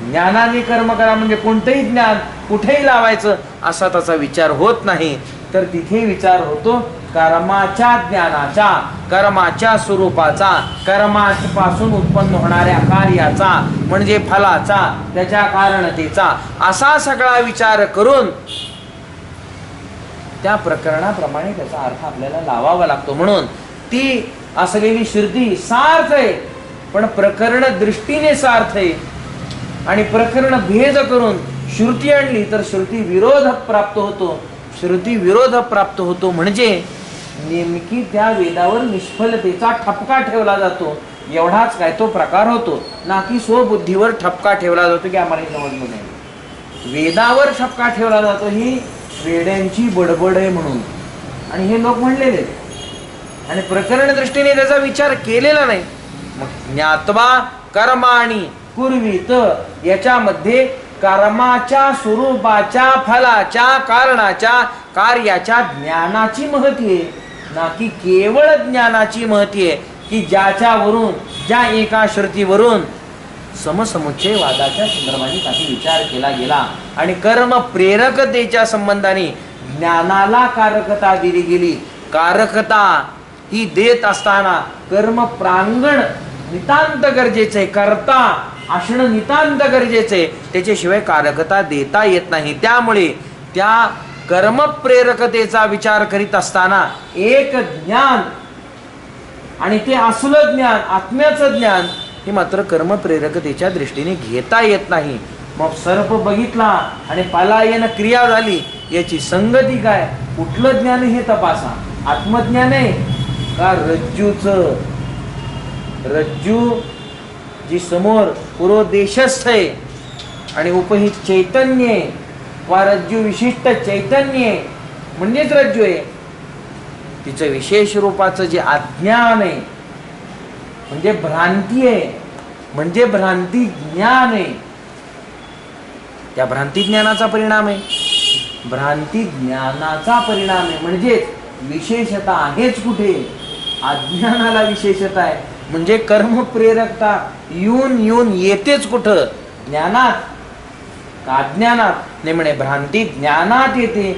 Speaker 1: ज्ञानाने कर्म करा म्हणजे कोणतंही ज्ञान कुठेही लावायचं असा त्याचा विचार होत नाही. तर तिथे विचार होतो कर्माच्या ज्ञानाचा, कर्माच्या स्वरूपाचा, कर्मापासून उत्पन्न होणाऱ्या कार्याचा म्हणजे फलाचा, त्याच्या कारणतेचा, असा सगळा विचार करून त्या प्रकरणाप्रमाणे त्याचा अर्थ आपल्याला लावावा लागतो. म्हणून ती असलेली श्रुती सार्थ आहे, पण प्रकरण दृष्टीने सार्थ आहे. आणि प्रकरण भेद करून श्रुती आणली तर श्रुती विरोध प्राप्त होतो. श्रुती विरोध प्राप्त होतो म्हणजे नेमकी त्या वेदावर निष्फलतेचा ठपका ठेवला जातो. एवढाच काय तो प्रकार होतो ना की स्वबुद्धीवर ठपका ठेवला जातो की आम्हाला समजलं नाही. वेदावर ठपका ठेवला जातो ही वेड्यांची बडबड आहे म्हणून, आणि हे लोक म्हणलेले आणि प्रकरण दृष्टीने त्याचा विचार केलेला नाही. मग ज्ञात्वा कर्माणि कुर्वीत याच्यामध्ये कर्माच्या स्वरूपाच्या, फलाच्या, कारणाच्या, कार्याच्या ज्ञानाची महती आहे ना की केवळ ज्ञानाची महती आहे की ज्याच्यावरून, ज्या एका श्रुतीवरून समसमुच्चय वादाच्या संदर्भाने काही विचार केला गेला आणि कर्म प्रेरकतेच्या संबंधाने ज्ञानाला कारकता दिली गेली. कारकता ही देत असताना कर्म प्रांगण नितांत गरजेचं आहे, करता असणं नितांत गरजेचं आहे, त्याच्याशिवाय कारकता देता येत नाही. त्यामुळे त्या कर्मप्रेरकतेचा विचार करीत असताना एक ज्ञान आणि ते असलं ज्ञान, आत्म्याचं ज्ञान हे मात्र कर्मप्रेरकतेच्या दृष्टीने घेता येत नाही. मग सर्प बघितला आणि पलायन क्रिया झाली, याची संगती काय, कुठलं ज्ञान हे तपासा. आत्मज्ञान आहे का रज्जूचं? रज्जू जी समोर पुरोदेशस्थ आहे आणि उपहित चैतन्य आहे, वा रज्जू विशिष्ट चैतन्य आहे म्हणजेच रज्जू आहे. तिचं विशेष रूपाचं जे अज्ञान आहे म्हणजे भ्रांती आहे, म्हणजे भ्रांती ज्ञान आहे. त्या भ्रांती ज्ञानाचा परिणाम आहे, भ्रांती ज्ञानाचा परिणाम आहे. म्हणजेच विशेषता आहेच कुठे? अज्ञानाला विशेषता आहे. म्हणजे कर्म प्रेरकता येऊन येतेच कुठं? ज्ञानात का अज्ञानात? नाही म्हणे भ्रांती ज्ञानात येते.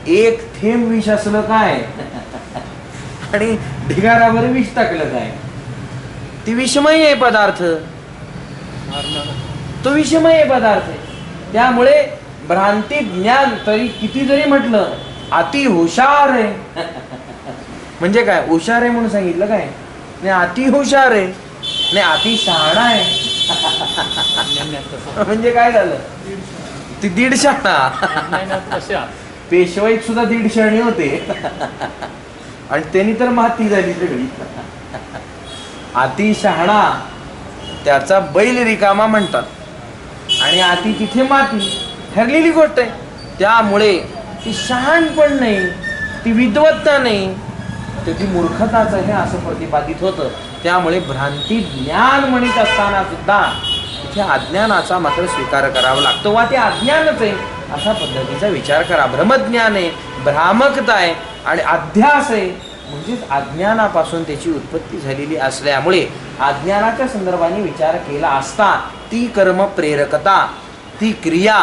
Speaker 1: एक थेंब विष असलं काय आणि ढिगारावर विष टाकलं काय? ती विषमय आहे पदार्थ, तो विषमय आहे पदार्थ. त्यामुळे भ्रांती ज्ञान तरी किती जरी म्हटलं अति हुशार आहे म्हणजे काय? हुशार आहे म्हणून सांगितलं काय? नाही, अति हुशार आहे, नाही अति शहाणा आहे म्हणजे काय झालं? ती दीड शहाणा. पेशवाईत सुद्धा दीड शहाणी होते आणि त्यांनी तर माती झाली सगळी. अति शहाणा त्याचा बैल रिकामा म्हणतात आणि अति तिथे माती, ठरलेली गोष्ट आहे. त्यामुळे ती शहाणपण नाही, ती विद्वत्ता नाही, तर ती मूर्खताच आहे असं प्रतिपादित होतं. त्यामुळे भ्रांती ज्ञान म्हणत असताना सुद्धा इथे अज्ञानाचा मात्र स्वीकार करावा लागतो. वा ते अज्ञानच आहे अशा पद्धतीचा विचार करा. ब्रह्मज्ञान आहे, भ्रामकता आहे आणि अध्यास आहे, म्हणजेच अज्ञानापासून त्याची उत्पत्ती झालेली असल्यामुळे अज्ञानाच्या संदर्भाने विचार केला असता ती कर्म प्रेरकता, ती क्रिया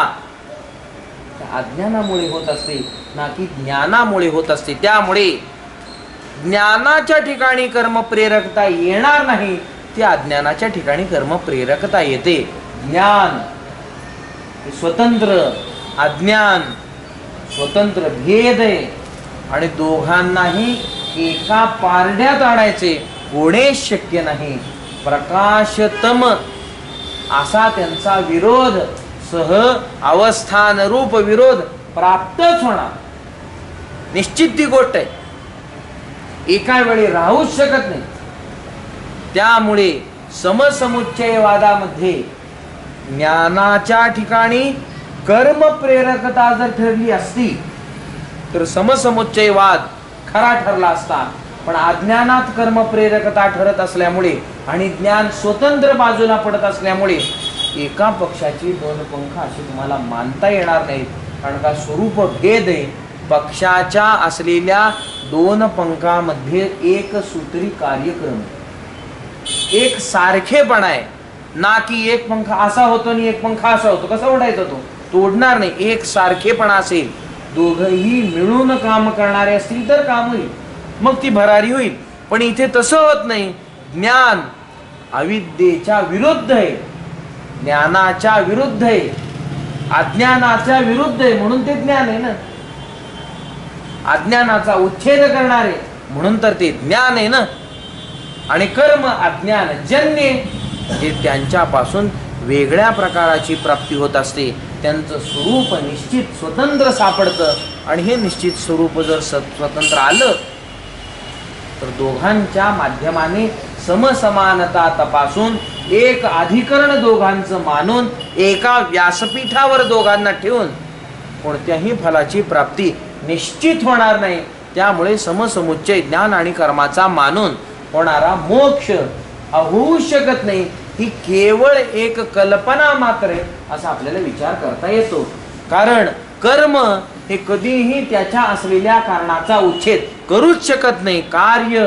Speaker 1: अज्ञानामुळे होत असते ना की ज्ञानामुळे होत असते. त्यामुळे ज्ञानाच्या ठिकाणी कर्म प्रेरकता येणार नाही, ती अज्ञानाच्या ठिकाणी कर्म प्रेरकता येते. ज्ञान स्वतंत्र, अज्ञान स्वतंत्र, भेद आहे आणि दोघांनाही एका पारड्यात आणायचे कोणेच शक्य नाही. प्रकाशतम असा त्यांचा विरोध, सह अवस्थान रूप विरोध प्राप्तच होणार, निश्चित ती गोष्ट आहे, एका वेळी राहूच शकत नाही. त्यामुळे समसमुच्चयवादामध्ये ज्ञानाच्या ठिकाणी कर्म प्रेरकता जर ठरली असती तर समसमुच्चयवाद खरा ठरला असता. पण अज्ञानात कर्म प्रेरकता ठरत असल्यामुळे आणि ज्ञान स्वतंत्र बाजूला पडत असल्यामुळे एका पक्षाची दोन पंख अशी तुम्हाला मानता येणार नाहीत. कारण का स्वरूप भेद आहे. पक्षाच्या असलेल्या दोन पंखामध्ये एक सूत्री कार्यक्रम, एक सारखेपणा आहे ना, की एक पंख असा होतो आणि एक पंख असा होतो. कसा ओढायचा तो तोडणार नाही. एक सारखेपणा असेल, दोघंही मिळून काम करणारे असतील तर काम होईल, मग ती भरारी होईल. पण इथे तसं होत नाही. ज्ञान अविद्येच्या विरुद्ध आहे, ज्ञानाच्या विरुद्ध आहे, अज्ञानाच्या विरुद्ध आहे, म्हणून ते ज्ञान आहे ना. अज्ञानाचा उच्छेद करणारे म्हणून तर ते ज्ञान आहे ना. आणि कर्म अज्ञान जन्य जे त्यांच्यापासून वेगळ्या प्रकाराची प्राप्ती होत असते. त्यांचं स्वरूप निश्चित स्वतंत्र सापडतं. आणि हे निश्चित स्वरूप जर स्वतंत्र आलं तर दोघांच्या माध्यमाने समसमानता तपासून एक अधिकरण दोघांचं मानून एका व्यासपीठावर दोघांना ठेवून कोणत्याही फलाची प्राप्ती निश्चित होणार नाही. त्यामुळे समसमुच्चय ज्ञान आणि कर्माचा मानून होणारा मोक्ष होऊ शकत नाही. ही केवळ एक कल्पना मात्र आहे असा आपल्याला विचार करता येतो. कारण कर्म हे कधीही त्याच्या असलेल्या कारणाचा उच्छेद करूच शकत नाही. कार्य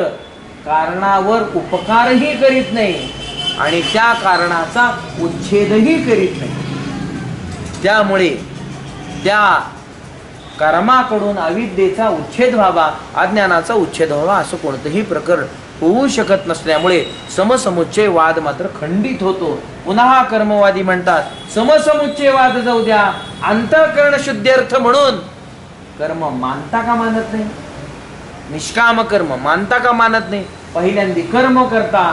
Speaker 1: कारणावर उपकारही करीत नाही आणि त्या कारणाचा उच्छेदही करीत नाही. त्यामुळे त्या कर्माकडून अविद्येचा उच्छेद व्हावा, अज्ञानाचा उच्छेद व्हावा असं कोणतंही प्रकरण होऊ शकत नसल्यामुळे समसमुच्चयवाद मात्र खंडित होतो. पुन्हा कर्मवादी म्हणतात समसमुच्चयवाद जाऊ द्या, अंतःकरण शुद्ध्यर्थ म्हणून कर्म मानता का मानत नाही, निष्काम कर्म मानता का मानत नाही. पहिल्यांदी कर्म करता,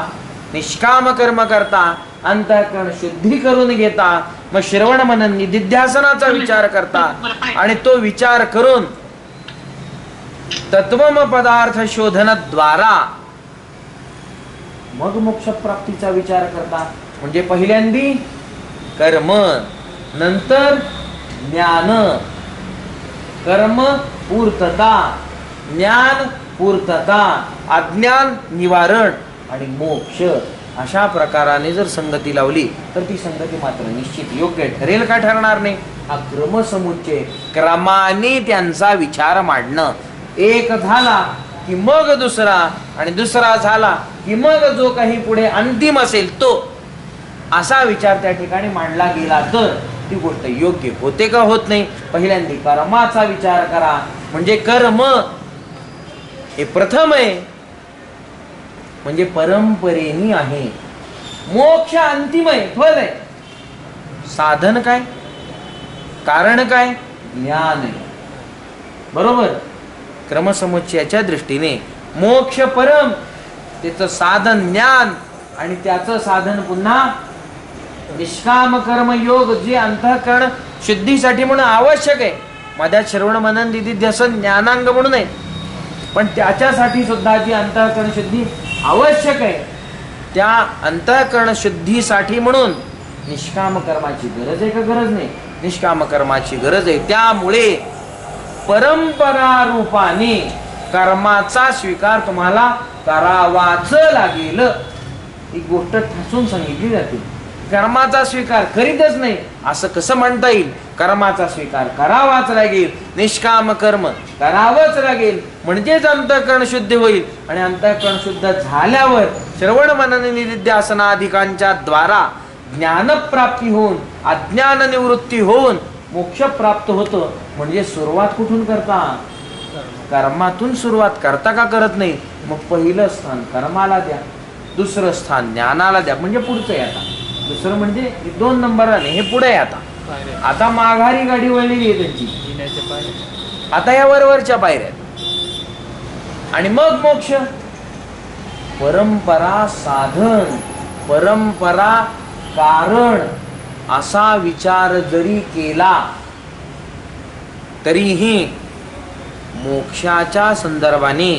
Speaker 1: निष्काम कर्म करता, अंतःकरण शुद्धी करून घेता, मग श्रवण मनन निधिध्यासनाचा विचार करता आणि तो विचार करून तत्वम पदार्थ शोधनाद्वारा मग मोक्ष प्राप्तीचा विचार करता. म्हणजे पहिल्यांदी कर्म, नंतर ज्ञान, कर्म पूर्तता, ज्ञान पूर्तता, अज्ञान निवारण आणि मोक्ष. अशा प्रकाराने जर संगती लावली तर ती संगती मात्र निश्चित योग्य ठरेल का ठरणार नाही. हा क्रमसमुच्चय, क्रमाने त्यांचा विचार मांडणं. एक झाला की मग दुसरा आणि दुसरा झाला की मग जो काही पुढे अंतिम असेल तो, असा विचार त्या ठिकाणी मांडला गेला तर ती गोष्ट योग्य होते का होत नाही. पहिल्यांदा कर्माचा विचार करा. म्हणजे कर्म हे प्रथम आहे, म्हणजे परंपरेनी आहे. मोक्ष अंतिम आहे, फल आहे. साधन काय, कारण काय, ज्ञान आहे. बरोबर. क्रमसमुच्चयाच्या दृष्टीने मोक्ष परम, त्याचं साधन ज्ञान आणि त्याचं साधन पुन्हा निष्काम कर्म योग जे अंतःकरण शुद्धीसाठी म्हणून आवश्यक आहे. माझ्या श्रवण मनन निधिध्यासन ज्ञानांग म्हणून आहे, पण त्याच्यासाठी सुद्धा जी अंतःकरण शुद्धी आवश्यक आहे त्या अंतःकरण शुद्धीसाठी म्हणून निष्काम कर्माची गरज आहे का गरज नाही, निष्काम कर्माची गरज आहे. त्यामुळे परंपरा रूपाने कर्माचा स्वीकार तुम्हाला करावाच लागेल. ही गोष्ट ठासून सांगितली जाते. कर्माचा स्वीकार करीतच नाही असं कसं म्हणता येईल. कर्माचा स्वीकार करावाच लागेल, निष्काम कर्म करावंच लागेल, म्हणजेच अंतःकरण शुद्ध होईल. आणि अंतःकरण शुद्ध झाल्यावर श्रवण मनन निधिध्यासनाधिकांच्या द्वारा ज्ञानप्राप्ती होऊन अज्ञान निवृत्ती होऊन मोक्ष प्राप्त होतं. म्हणजे सुरुवात कुठून करता, कर्मातून सुरुवात करता का करत नाही. मग पहिलं स्थान कर्माला द्या, दुसरं स्थान ज्ञानाला द्या. म्हणजे पुढचं आहे. आता दुसरं म्हणजे 2 नंबराने हे पुढे आहे. आता माघारी गाडी वळलेली आहे त्यांची. आता या वरवरच्या पायऱ्या आणि मग मोक्ष. परंपरा साधन, परंपरा कारण असा विचार जरी केला तरीही मोक्षाच्या संदर्भाने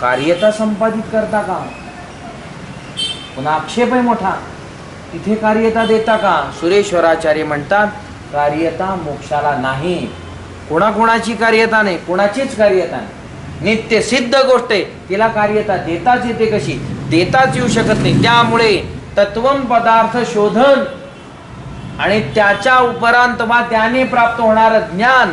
Speaker 1: कार्यता संपादित करता का. पुन्हा आक्षेप आहे मोठा, तिथे कार्यता देता का? सुरेश्वराचार्य म्हणतात कार्यता मोक्षाला नाही. कोणाकोणाची कार्यता नाही, कोणाचीच कार्यता नाही. नित्य सिद्ध गोष्ट आहे, तिला कार्यता देताच येते कशी? देताच येऊ शकत नाही. त्यामुळे तत्वम पदार्थ शोधन आणि त्याच्या उपरांत वा त्याने प्राप्त होणारं ज्ञान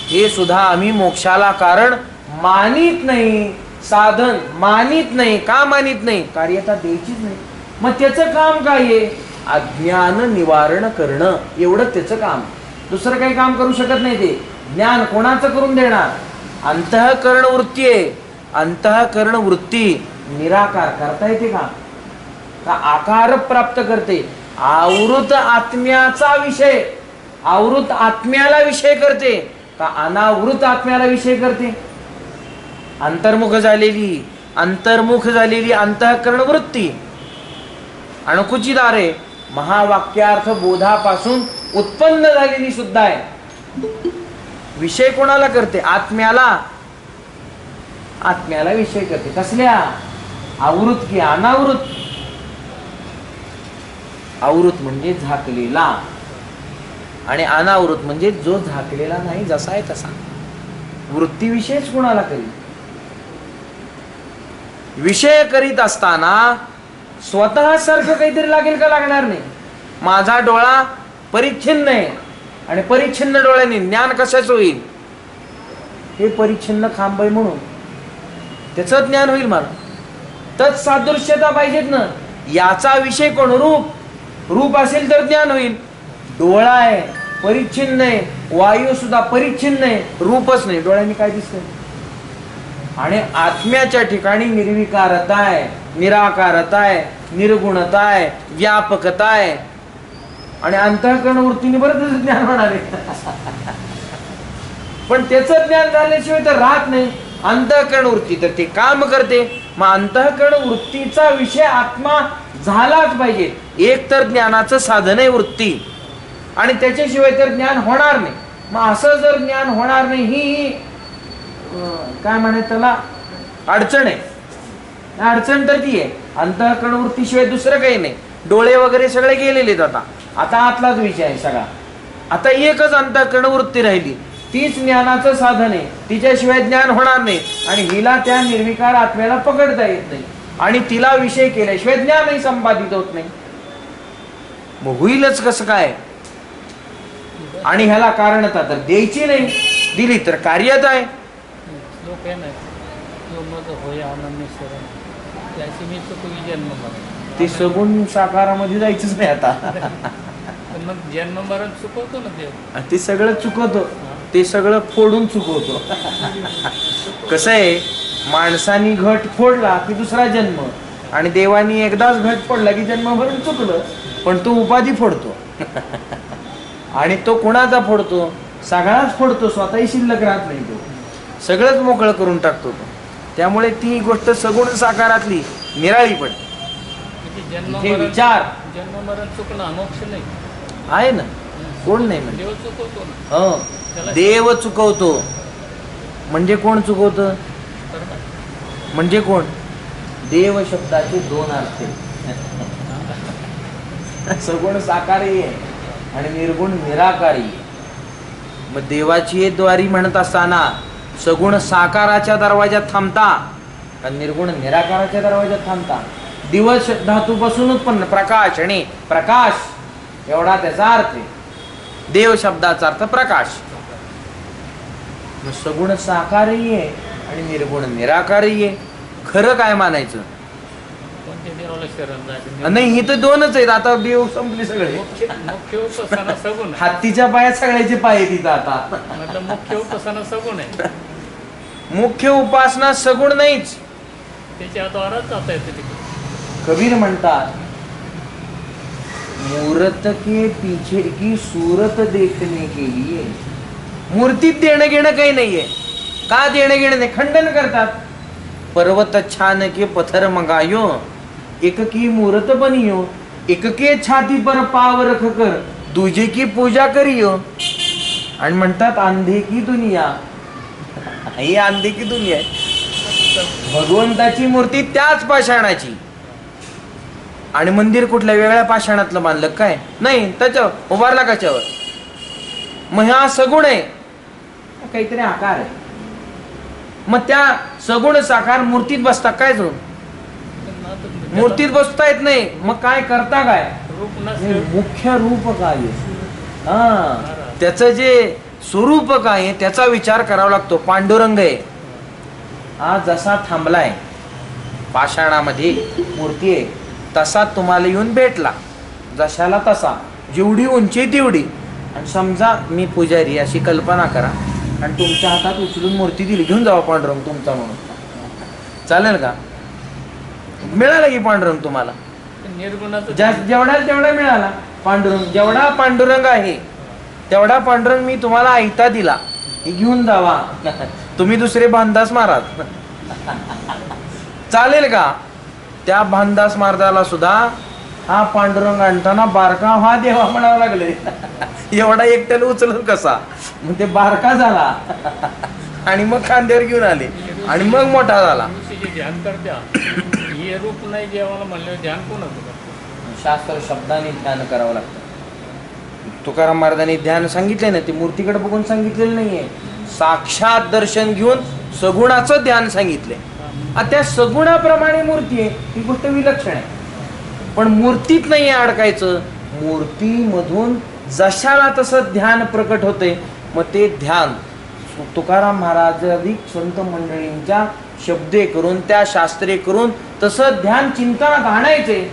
Speaker 1: हे सुद्धा आम्ही मोक्षाला कारण मानित नाही, साधन मानित नाही. का मानित नाही? कार्यता द्यायचीच नाही. मग त्याचं काम काय आहे? अज्ञान निवारण करणं, एवढं त्याचं काम. दुसरं काही काम करू शकत नाही ते. ज्ञान कोणाचं करून देणार? अंतःकरण वृत्ती आहे. अंतःकरण वृत्ती निराकार करता येते का? का आकार प्राप्त करते? आवृत आत्म्याचा विषय, आवृत आत्म्याला विषय करते का अनावृत आत्म्याला विषय करते? अंतर्मुख झालेली अंतःकरण वृत्ती अणकुचित आहे. महावाक्यार्थ बोधापासून उत्पन्न झालेली सुद्धा आहे. विषय कोणाला करते? आत्म्याला. आत्म्याला विषय करते. कसल्या? आवृत की अनावृत? आवृत म्हणजे झाकलेला आणि अनावृत म्हणजे जो झाकलेला नाही, जसा आहे तसा. वृत्ती विषयच कोणाला करीत? विषय करीत असताना स्वतः सारखं काहीतरी लागेल का? लागणार नाही. माझा डोळा परिच्छिन्न आहे आणि परिच्छिन्न डोळ्याने ज्ञान कशाच होईल? हे परिच्छिन्न खांब आहे म्हणून त्याचं ज्ञान होईल मला. तच सादृश्यता पाहिजेत ना. याचा विषय कोण? रूप. रूप असेल तर ज्ञान होईल. डोळा आहे, परिच्छिन्न आहे, वायू सुद्धा परिच्छिन्न आहे, रूपच नाही. डोळ्याने काय दिसतंय? आणि आत्म्याच्या ठिकाणी निर्विकारता आहे, निराकारता आहे, निर्गुणता आहे, व्यापकता आहे. आणि अंतःकरण वृत्तीने बरंच ज्ञान होणार आहे. पण त्याचं ज्ञान झाल्याशिवाय तर राहत नाही. अंतःकरण वृत्ती तर ते काम करते. मग अंतःकरण वृत्तीचा विषय आत्मा झालाच पाहिजे. एक तर ज्ञानाचं साधन आहे वृत्ती आणि त्याच्याशिवाय तर ज्ञान होणार नाही. मग असं जर ज्ञान होणार नाही, ही काय म्हणायचं त्याला अडचण आहे. अडचण तर ती आहे. अंतःकरण वृत्तीशिवाय दुसरं काही नाही. डोळे वगैरे सगळे गेलेले आता आतलाच विषय आहे सगळा. आता एकच अंतःकरण वृत्ती राहिली, तीच ज्ञानाचं साधन आहे. तिच्याशिवाय ज्ञान होणार नाही आणि हिला त्या निर्विकार आत्म्याला पकडता येत नाही आणि तिला विषय केल्याशिवाय ज्ञानही संपादित होत नाही. मग होईलच कसं काय? आणि ह्याला कारणता तर द्यायची नाही, दिली तर कार्यता आहे.
Speaker 2: लोक आहे ना, जो मग होय आनंदेश्वर त्याची मी चुकवी जन्म मरण.
Speaker 1: ते सगुण साकारामध्ये जायचंच नाही आता.
Speaker 2: पण मग जन्म मरण चुकवतो ना देव.
Speaker 1: ते सगळं चुकवतो, ते सगळं फोडून चुकवतो. कसं आहे, माणसानी घट फोडला की दुसरा जन्म आणि देवानी एकदाच घट फोडला की जन्म भरून चुकलं. पण तो उपाधी फोडतो आणि तो कोणाचा फोडतो? सगळाच फोडतो, स्वतःही शिल्लक राहत नाही. तो सगळंच मोकळं करून टाकतो तो. त्यामुळे ती गोष्ट सगुण साकारातली निराळी पडते. हे विचार
Speaker 2: जन्म मरण चुकणं मोक्ष नाही
Speaker 1: आहे ना. कोण नाही म्हणजे
Speaker 2: देव चुकवतो ना.
Speaker 1: देव चुकवतो म्हणजे कोण चुकवतं? म्हणजे कोण? देव शब्दाचे दोन अर्थ सगुण साकारी आहे आणि निर्गुण निराकारी. मग देवाची द्वारी म्हणत असताना सगुण साकाराच्या दरवाज्यात थांबता आणि निर्गुण निराकाराच्या दरवाज्यात थांबता. दिवस धातूपासून उत्पन्न प्रकाश आणि प्रकाश एवढा त्याचा अर्थ आहे. देव शब्दाचा अर्थ प्रकाश. मग सगुण साकारही आहे आणि निर्गुण निराकारही आहे. खरं काय मानायचं?
Speaker 2: कोणत्या देवाला शरण जायचं?
Speaker 1: नाही, ही तर दोनच आहेत. आता देव संपली सगळे.
Speaker 2: मुख्य उपासना सगुण आहे.
Speaker 1: हत्तीच्या पायात सगळ्याचे पाय तिथं आता.
Speaker 2: मतलब मुख्य उपासना सगुण आहे.
Speaker 1: मुख्य उपासना सगुण नाहीच.
Speaker 2: त्याच्या द्वाराच जाता येते तिकडे.
Speaker 1: कबीर म्हणतात, मूर्त के पीछे की सूरत देखने के लिए. मूर्तीत देणं घेणं काही नाहीये. का देणं घेणं नाही? खंडन करतात. पर्वत छान के पत्थर मंगायो, एक की मूर्त बनियो, एक के छाती पर पाव रख कर दूजे की पूजा करियो. आणि म्हणतात अंधे की दुनिया. ही अंधे की दुनिया आहे. भगवंताची मूर्ती त्याच पाषाणाची आणि मंदिर कुठल्या वेगळ्या पाषाणातलं बांधलं काय? नाही, त्याच्यावर उभारला कशावर? मग हा सगुण आहे, काहीतरी आकार आहे. मग त्या सगुण साकार मूर्तीत बसता काय जणू? मूर्तीत बसता येत नाही. मग काय करता काय?
Speaker 2: रूप
Speaker 1: मुख्य रूप काय आहे, त्याचं जे स्वरूप काय आहे त्याचा विचार करावा लागतो. पांडुरंग आहे हा, जसा थांबलाय पाषाणामध्ये मूर्ती आहे तसा तुम्हाला येऊन भेटला, जशाला तसा, जेवढी उंची तेवढी. आणि समजा मी पुजारी अशी कल्पना करा आणि तुमच्या हातात उचलून मूर्ती दिली, घेऊन जावा पांडुरंग तुमचा म्हणून, चालेल का? मिळाला की पांडुरंग तुम्हाला? जेवढा तेवढा मिळाला पांडुरंग. जेवढा पांडुरंग आहे तेवढा पांडुरंग मी तुम्हाला ऐता दिला, हे घेऊन जावा, तुम्ही दुसरे भानदास मारात, चालेल का? त्या भानदास मार्गाला सुद्धा हा पांडुरंग आणताना बारका हा देवा म्हणावं लागले. एवढा एकट्याला उचलून कसा? मग ते बारका झाला आणि मग खांद्यावर घेऊन आले आणि मग मोठा झाला.
Speaker 2: ध्यान करत्या हे रूप नाही देवाला म्हणल्यावर ध्यान कोणाचं?
Speaker 1: शास्त्र शब्दाने ध्यान करावं लागतं. तुकाराम महाराजांनी ध्यान सांगितले ना, ते मूर्तीकडे बघून सांगितलेलं नाहीये, साक्षात दर्शन घेऊन सगुणाचं ध्यान सांगितले. त्या सगुणाप्रमाणे मूर्ती आहे ही गोष्ट विलक्षण आहे, पण मूर्तीत नाही अडकायचं. मूर्तीमधून जशाला तसं ध्यान प्रकट होते. मग ते ध्यान तुकाराम महाराज अधिक संत मंडळींच्या शब्दे करून, त्या शास्त्रे करून तसं ध्यान चिंतनात आणायचे.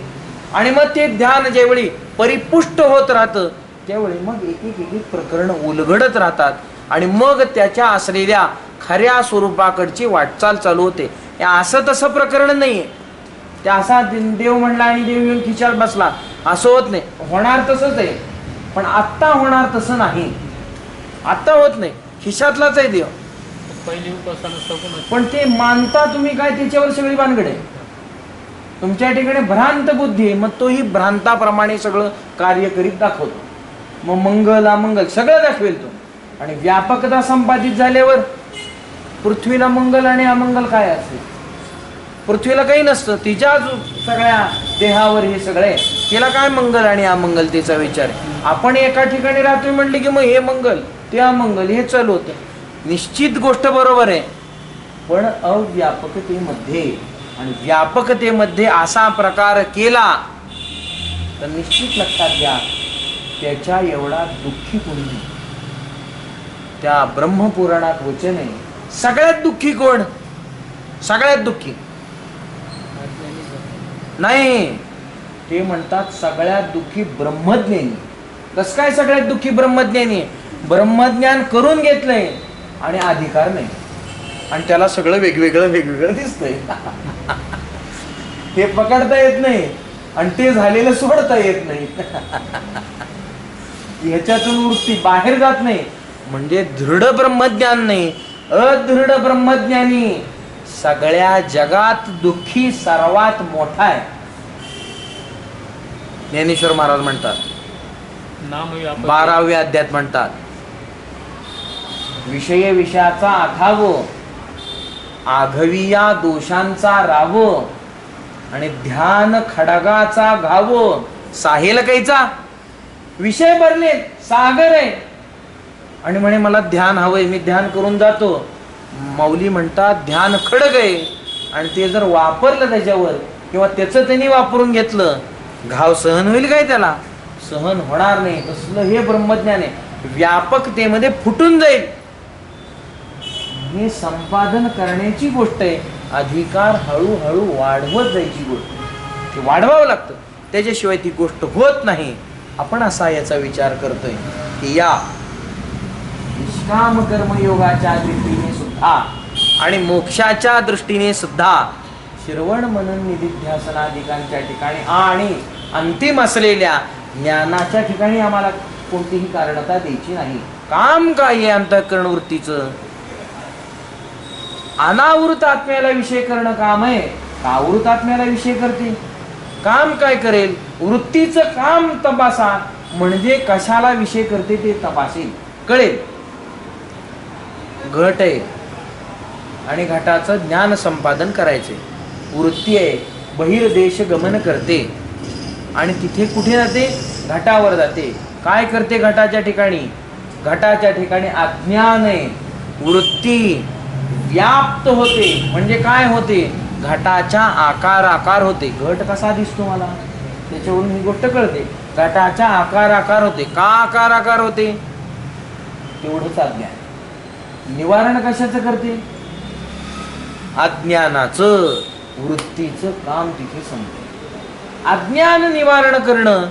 Speaker 1: आणि मग ते ध्यान ज्यावेळी परिपुष्ट होत राहतं त्यावेळी मग एक एक प्रकरण उलगडत राहतात आणि मग त्याच्या असलेल्या खऱ्या स्वरूपाकडची वाटचाल चालू होते. असं तसं प्रकरण नाहीये. त्या असा देव म्हणला आणि देव येऊन खिशात बसला असं होत नाही. होणार तसंच आहे, पण आत्ता होणार तसं नाही. आत्ता होत नाही, खिशातलाच आहे देव.
Speaker 2: पहिली उपासना सगुण,
Speaker 1: पण ते मानता तुम्ही काय त्याच्यावर सगळी भानगड आहे. तुमच्या ठिकाणी भ्रांत बुद्धी आहे, मग तोही भ्रांताप्रमाणे सगळं कार्य करीत दाखवतो. मग मंगल अमंगल सगळं दाखवेल तो. आणि व्यापकता संपादित झाल्यावर पृथ्वीला मंगल आणि अमंगल काय असेल? पृथ्वीला काही नसतं, तिच्या सगळ्या देहावर हे सगळे, तिला काय मंगल आणि अमंगलतेचा विचार आहे? आपण एका ठिकाणी राहतोय म्हणले की मग हे मंगल ते अमंगल हे चालू होतं. निश्चित गोष्ट बरोबर आहे, पण अव्यापकतेमध्ये आणि व्यापकतेमध्ये असा प्रकार केला तर निश्चित लक्षात घ्या त्याच्या एवढा दुःखी कोणी नाही. त्या ब्रह्मपुराणात वचन आहे, सगळ्यात दुःखी कोण? सगळ्यात दुःखी नाही, ते म्हणतात सगळ्यात दुःखी ब्रह्मज्ञानी. कसं काय सगळ्यात दुःखी ब्रह्मज्ञानी? ब्रह्मज्ञान करून घेतलंय आणि अधिकार नाही, आणि त्याला सगळं वेगवेगळं दिसतंय. ते पकडता येत नाही आणि ते झालेलं सोडता येत नाही. ह्याच्यातून वृत्ती बाहेर जात नाही. म्हणजे दृढ ब्रह्मज्ञान नाही, अदृढ ब्रह्मज्ञानी सगळ्या जगात दुःखी सर्वात मोठा आहे. ज्ञानेश्वर महाराज म्हणतात, 12व्या अध्यायात म्हणतात, विषयाचा आखाव, आघविया दोषांचा राव, आणि ध्यान खडगाचा घाव. साहेल कैचा विषय भरले, सागर आहे, आणि म्हणे मला ध्यान हवंय, मी ध्यान करून जातो. माऊली म्हणतात ध्यान खडग आहे, आणि ते जर वापरलं त्याच्यावर किंवा त्याचं त्यांनी वापरून घेतलं, घाव सहन होईल काय? त्याला सहन होणार नाही. तसलं हे ब्रह्मज्ञान आहे, व्यापकतेमध्ये फुटून जाईल. हे संपादन करण्याची गोष्ट आहे, अधिकार हळूहळू वाढवत जायची गोष्ट, ते वाढवावं लागतं, त्याच्याशिवाय ती गोष्ट होत नाही. आपण असा याचा विचार करतोय की या निष्काम कर्मयोगाच्या दृष्टीने सुद्धा आणि मोक्षाच्या दृष्टीने सुद्धा श्रवण मनन निधिध्यासनादिकांच्या ठिकाणी आणि अंतिम असलेल्या ज्ञानाच्या ठिकाणी आम्हाला कोणतीही कारणता द्यायची नाही. काम काय आहे अंतःकरण वृत्तीचं? अनावृत आत्म्याला विषय करणं काम आहे का आवृत आत्म्याला विषय करते? काम काय करेल? वृत्तीचं काम तपासा, म्हणजे कशाला विषय करते ते तपासेल, कळेल. घट आहे आणि घटाचं ज्ञान संपादन करायचे. वृत्ती आहे, बहिर्देश गमन करते, आणि तिथे कुठे जाते? घटावर जाते. काय करते घटाच्या ठिकाणी? घटाच्या ठिकाणी अज्ञान आहे, वृत्ती व्याप्त होते. म्हणजे काय होते? घटाच्या आकार होते. घट कसा दिसतो मला, त्याच्यावरून ही गोष्ट कळते. घटाच्या आकार होते. का आकार होते? तेवढंच अज्ञान. निवारण कशाचं करते? अज्ञानाचं, वृत्तीचं काम तिथे संपते. अज्ञान निवारण करणं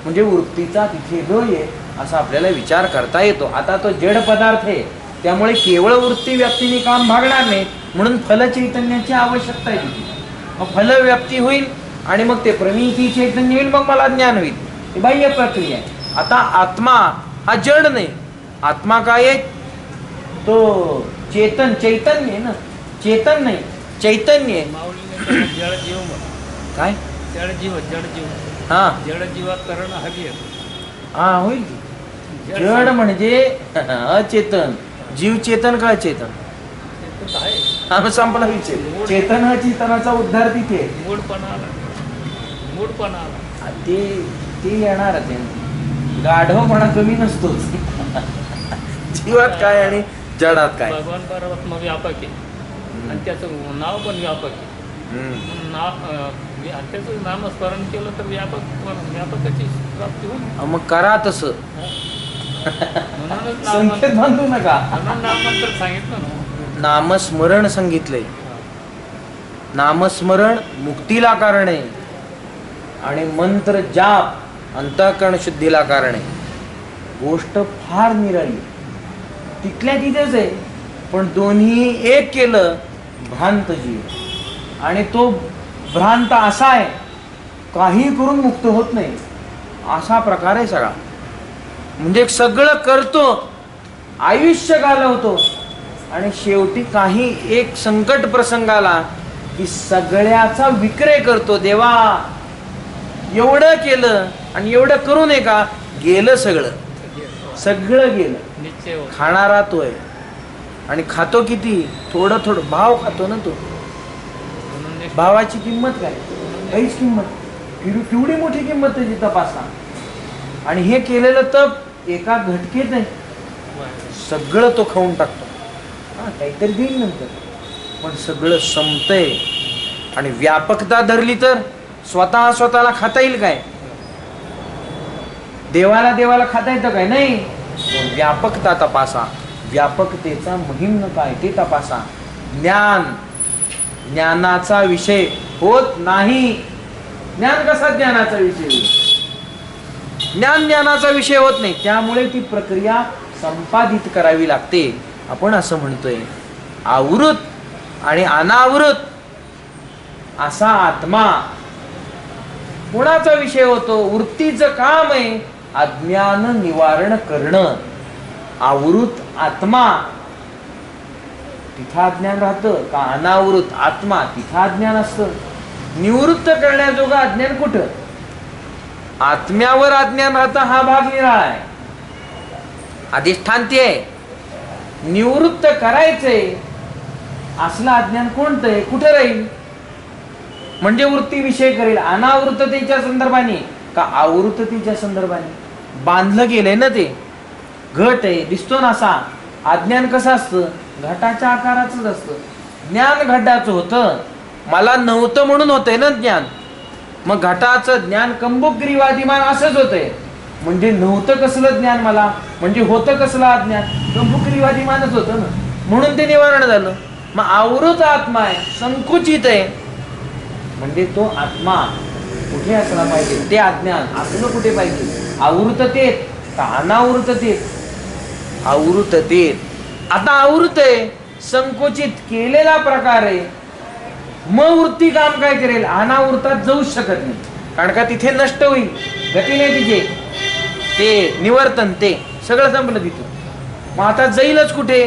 Speaker 1: म्हणजे वृत्तीचा तिथे लय आहे असा आपल्याला विचार करता येतो. आता तो जड पदार्थ आहे, त्यामुळे केवळ वृत्ती व्याप्तीने काम भागणार नाही, म्हणून फलचैतन्याची आवश्यकता आहे तिथे. मग फलव्याप्ती होईल आणि मग ते प्रमिती चैतन्य होईल, मग मला ज्ञान होईल. ही बाह्य प्रक्रिया आहे. आता आत्मा हा जड नाही. आत्मा काय आहे? तो चैतन्य आहे ना. चेतन नाही, चैतन्य आहे.
Speaker 2: माऊलीने जड जीव म्हटलं.
Speaker 1: काय?
Speaker 2: जड जीव.
Speaker 1: हा
Speaker 2: जड जीवात करणं हवी आहे.
Speaker 1: हा होईल की. जड म्हणजे अचेतन. जीव चेतन का चेतन?
Speaker 2: ते आहे.
Speaker 1: हा संपला विषय. चेतन हा चेतनाचा उद्धार तिथे.
Speaker 2: मूडपणा आला.
Speaker 1: ते येणार आहे. गाढवपणा कमी नसतोच. जीवात काय आणि जडात काय?
Speaker 2: भगवान परमात्मा व्यापक आहे आणि त्याचं नाव पण व्यापक आहे. त्याचं नामस्मरण केलं तर व्यापकाची प्राप्ती होईल.
Speaker 1: मग करा तसं.
Speaker 2: म्हणूनच
Speaker 1: संकेत बांधू नका.
Speaker 2: नाममंत्र सांगितलं ना.
Speaker 1: नामस्मरण सांगितलंय. नामस्मरण मुक्तीला कारण आहे आणि मंत्र जाप अंतःकरण शुद्धीला कारण आहे. गोष्ट फार निराळी, तिथल्या तिथेच आहे. पण दोन्ही एक केलं भ्रांत जीव. आणि तो भ्रांत असा आहे, काही करून मुक्त होत नाही असा प्रकार आहे सगळा. म्हणजे सगळं करतो, आयुष्य घालवतो आणि शेवटी काही एक संकट प्रसंग आला की सगळ्याचा विक्रय करतो. देवा एवढं केलं आणि एवढं करू नये का? गेलं सगळं गेलं.
Speaker 2: निश्चय होतो.
Speaker 1: खाणारा तो आहे आणि खातो किती? थोडं भाव खातो ना तो. भावाची किंमत काय? काहीच किंमत. केवढी मोठी किंमत आहे तपासा. आणि हे केलेलं तप एका घटकेत आहे. सगळं तो खाऊन टाकतो. काहीतरी देईल नंतर, पण सगळं संपतंय. आणि व्यापकता धरली तर स्वतःला खाता येईल काय? देवाला खाता येतं काय? नाही. व्यापकता तपासा. व्यापकतेचा महिमा काय ते तपासा. ज्ञानाचा विषय होत नाही. ज्ञान कसा ज्ञानाचा विषय होईल? ज्ञानाचा विषय होत नाही. त्यामुळे ती प्रक्रिया संपादित करावी लागते. आपण असं म्हणतोय आवृत आणि अनावृत असा आत्मा कोणाचा विषय होतो? वृत्तीचं काम आहे अज्ञान निवारण करणं. आवृत आत्मा तिथं अज्ञान राहतं का? अनावृत आत्मा तिथं अज्ञान असतं. निवृत्त करण्याजोगं अज्ञान कुठं? आत्म्यावर अज्ञान राहतं हा भाग निराळा आहे, अधिष्ठांती आहे. निवृत्त करायचंय असलं अज्ञान कोणतं आहे? कुठं राहील? म्हणजे वृत्ती विषय करेल. अनावृततेच्या संदर्भाने का आवृततेच्या संदर्भाने? बांधलं गेलंय ना ते. घट आहे, दिसतो ना असा. अज्ञान कसं असतं? घटाच्या आकाराचंच असतं. ज्ञान घटाचं होतं, मला नव्हतं म्हणून होतंय ना ज्ञान. मग घटाचं ज्ञान कंबुग्रीवादिमान असंच होतंय. म्हणजे नव्हतं कसलं ज्ञान मला, म्हणजे होतं कसलं अज्ञान? कंबुग्रीवादिमानच होतं ना, म्हणून ते निवारण झालं. मग आवृत आत्मा आहे, संकुचित आहे. म्हणजे तो आत्मा कुठे असला पाहिजे? ते अज्ञान असलं कुठे पाहिजे? आवृततेत का अनावृततेत? आवृततेत. आता आवृत आहे, संकोचित केलेला प्रकार आहे. मग वृत्ती काम काय करेल? अनावृतात जाऊच शकत नाही, कारण का तिथे नष्ट होईल. गती नाही तिथे. ते निवर्तन ते सगळं संपलं तिथं. मग आता जाईलच कुठे?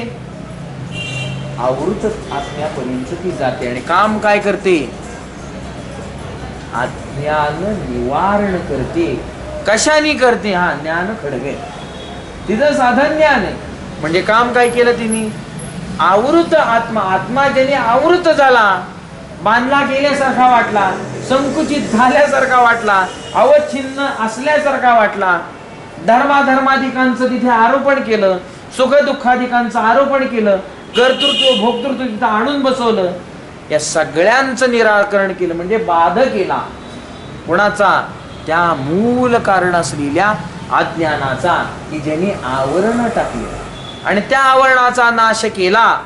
Speaker 1: आवृत असण्यापर्यंत ती जाते. आणि काम काय करते? अज्ञान निवारण करते. कशाने करते? हा ज्ञान खडगे. तिथं साधन ज्ञान आहे. म्हणजे काम काय केलं तिने? आवृत आत्मा ज्याने आवृत झाला, बांधला गेल्यासारखा वाटला, संकुचित झाल्यासारखा वाटला, अवच्छिन्न असल्यासारखा वाटला. धर्माधर्माधिकांचं तिथे आरोपण केलं, सुखदुःखाधिकांचं आरोपण केलं, कर्तृत्व भोक्तृत्व तिथं आणून बसवलं. या सगळ्यांचं निराकरण केलं, म्हणजे बाध केला. कोणाचा? त्या मूल कारण असलेल्या अज्ञानाचा, की ज्यांनी आवरण टाकले आणि त्या आवरणाचा नाश केला.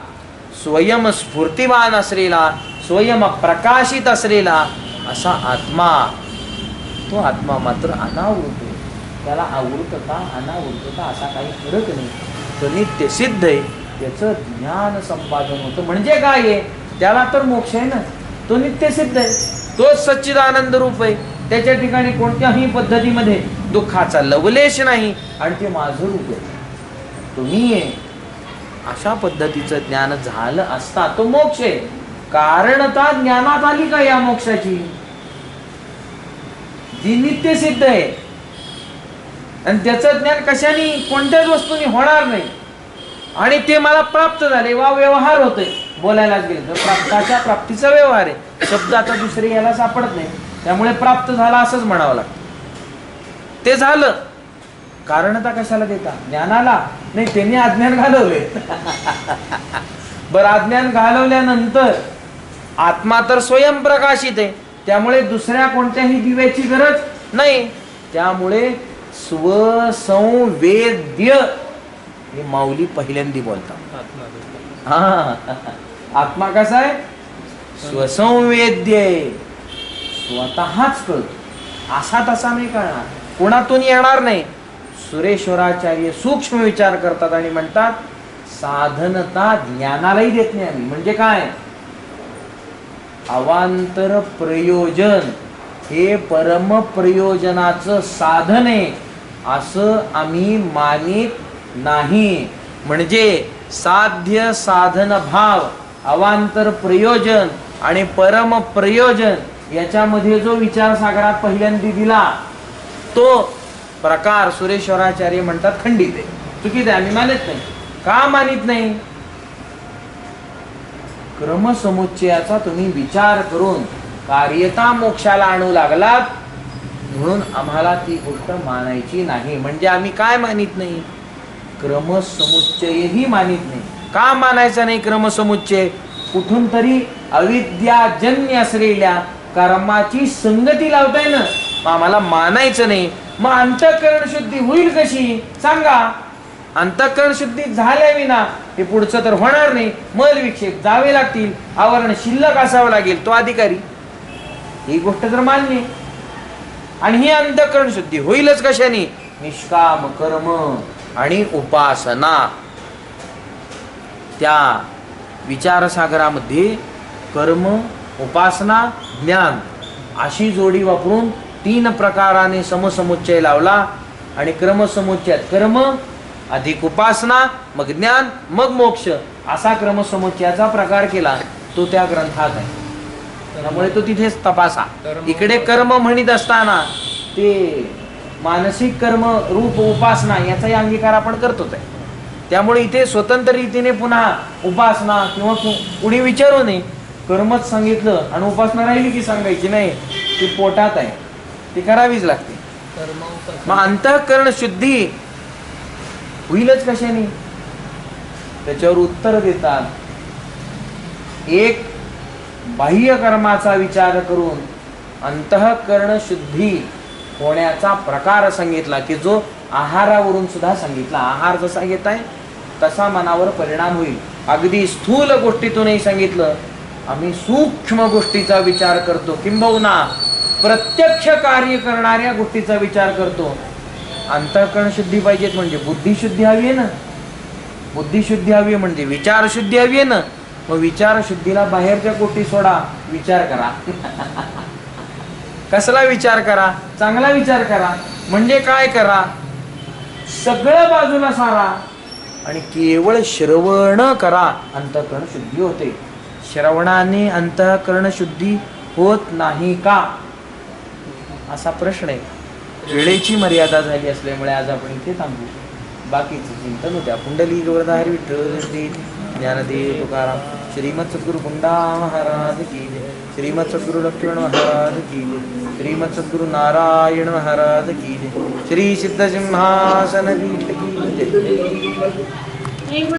Speaker 1: स्वयंस्फूर्तिवान असलेला, स्वयं प्रकाशित असलेला असा आत्मा, तो आत्मा मात्र अनावृत आहे. त्याला आवृतता अनावृतता असा काही फरक नाही. तो नित्य सिद्ध आहे, त्याचं ज्ञान संपादन होतं. म्हणजे काय आहे? त्याला तर मोक्ष आहे ना, तो नित्य सिद्ध आहे, तोच सच्चिदानंद रूप आहे. त्याच्या ठिकाणी कोणत्याही पद्धतीमध्ये दुःखाचा लवलेश नाही आणि ते माझं रूप आहे, तो मी आहे. अशा पद्धतीचं ज्ञान झालं असता तो मोक्ष आहे. कारणता ज्ञानात आली का या मोक्षाची? जी नित्य सिद्ध आहे आणि त्याचं ज्ञान कशाने, कोणत्याच वस्तूने होणार नाही. आणि ते मला प्राप्त झाले, वा व्यवहार होतोय. बोलायलाच गेले तर प्राप्ताच्या प्राप्तीचा व्यवहार आहे. शब्द आता दुसरे याला सापडत नाही, त्यामुळे प्राप्त झाला असंच म्हणावं लागतं. ते झालं, कारणता कशाला देता? ज्ञानाला नाही, त्यांनी अज्ञान घालवले. बरं, अज्ञान घालवल्यानंतर आत्मा तर स्वयंप्रकाशित आहे, त्यामुळे दुसऱ्या कोणत्याही दिव्याची गरज नाही. त्यामुळे स्वसंवेद्य हे माऊली पहिल्यांदा बोलतात. हा, आत्मा कसा आहे? स्वसंवेद्य आहे, स्वतःच कळतो, असा तसा नाही कळणार, कोणातून येणार नाही. सुरेश्वराचार्य सूक्ष्म विचार करतात आणि म्हणतात साधनता ज्ञानालाही देत नाही आम्ही. म्हणजे काय? अवांतर प्रयोजन हे परम प्रयोजनाचं साधन आहे असं आम्ही मानित नाही. म्हणजे साध्य साधन भाव, अवांतर प्रयोजन आणि परम प्रयोजन याच्यामध्ये जो विचार सागरात पहिल्यांदा दिला तो प्रकार सुरेश्वराचार्य म्हणतात खंडित आहे, चुकीचं आहे, आम्ही मानत नाही. का मानित नाही? क्रमसमुच्चयाचा तुम्ही विचार करून कार्यता मोक्षाला आणू लागलात म्हणून आम्हाला ती गोष्ट मानायची नाही. म्हणजे आम्ही काय मानित नाही? क्रमसमुच्चयही मानित नाही. का मानायचा नाही क्रमसमुच्चय? कुठून तरी अविद्याजन्य असलेल्या कर्माची संगती लावताय ना, आम्हाला मानायचं नाही. मग अंतःकरण शुद्धी होईल कशी सांगा? अंतःकरण शुद्धी झाल्याविना हे पुढचं तर होणार नाही. मल विक्षेप जावे लागतील, आवरण शिल्लक असावं लागेल, तो अधिकारी. ही गोष्ट तर मान्य. आणि ही अंतःकरण शुद्धी होईलच कशाने? निष्काम कर्म आणि उपासना. त्या विचारसागरामध्ये कर्म, उपासना, ज्ञान अशी जोडी वापरून 3 प्रकाराने समसमुच्चय लावला. आणि क्रमसमुच्चयात कर्म अधिक उपासना, मग ज्ञान, मग मोक्ष असा क्रमसमुच्चयाचा प्रकार केला. तो त्या ग्रंथात आहे, त्यामुळे तो तिथेच तपासा. इकडे कर्म म्हणत असताना ते मानसिक कर्म, रूप उपासना याचाही अंगीकार आपण करतोच आहे. त्यामुळे इथे स्वतंत्र रीतीने पुन्हा उपासना किंवा पुढे विचारू नये. कर्मच सांगितलं आणि उपासना राहिली की सांगायची नाही, ती पोटात आहे, ती करावीच लागते. मग अंतःकरण शुद्धी होईलच कशाने? त्याच्यावर उत्तर देतात. एक, बाह्य कर्माचा विचार करून अंतःकरण शुद्धी होण्याचा प्रकार सांगितला, की जो आहारावरून सुद्धा सांगितला. आहार जसा घेताय तसा मनावर परिणाम होईल. अगदी स्थूल गोष्टीतूनही सांगितलं. आम्ही सूक्ष्म गोष्टीचा विचार करतो, किंबहुना प्रत्यक्ष कार्य करणाऱ्या गोष्टीचा विचार करतो. अंतःकरण शुद्धी पाहिजेत म्हणजे बुद्धिशुद्धी हवी आहे ना. बुद्धिशुद्धी हवी म्हणजे विचार शुद्धी हवी आहे ना. मग विचार शुद्धीला बाहेरच्या गोष्टी सोडा, विचार करा. कसला विचार करा? चांगला विचार करा. म्हणजे काय करा? सगळं बाजूला सारा आणि केवळ श्रवण करा, अंतःकरण शुद्धी होते. श्रवणाने अंतःकरण शुद्धी होत नाही का? असा प्रश्न आहे. वेळेची मर्यादा झाली असल्यामुळे आज आपण इथे थांबू. बाकीचं चिंतन होत्या. पुंडलिक वरदा हरी विठ्ठल. ज्ञानदेव तुकाराम. श्रीमद सद्गुरु गुंडा महाराज की जय. श्रीमद सद्गुरु लक्ष्मण महाराज की जय. श्रीमद सद्गुरु नारायण महाराज की जय. श्री सिद्ध सिंहासन पीठ की जय.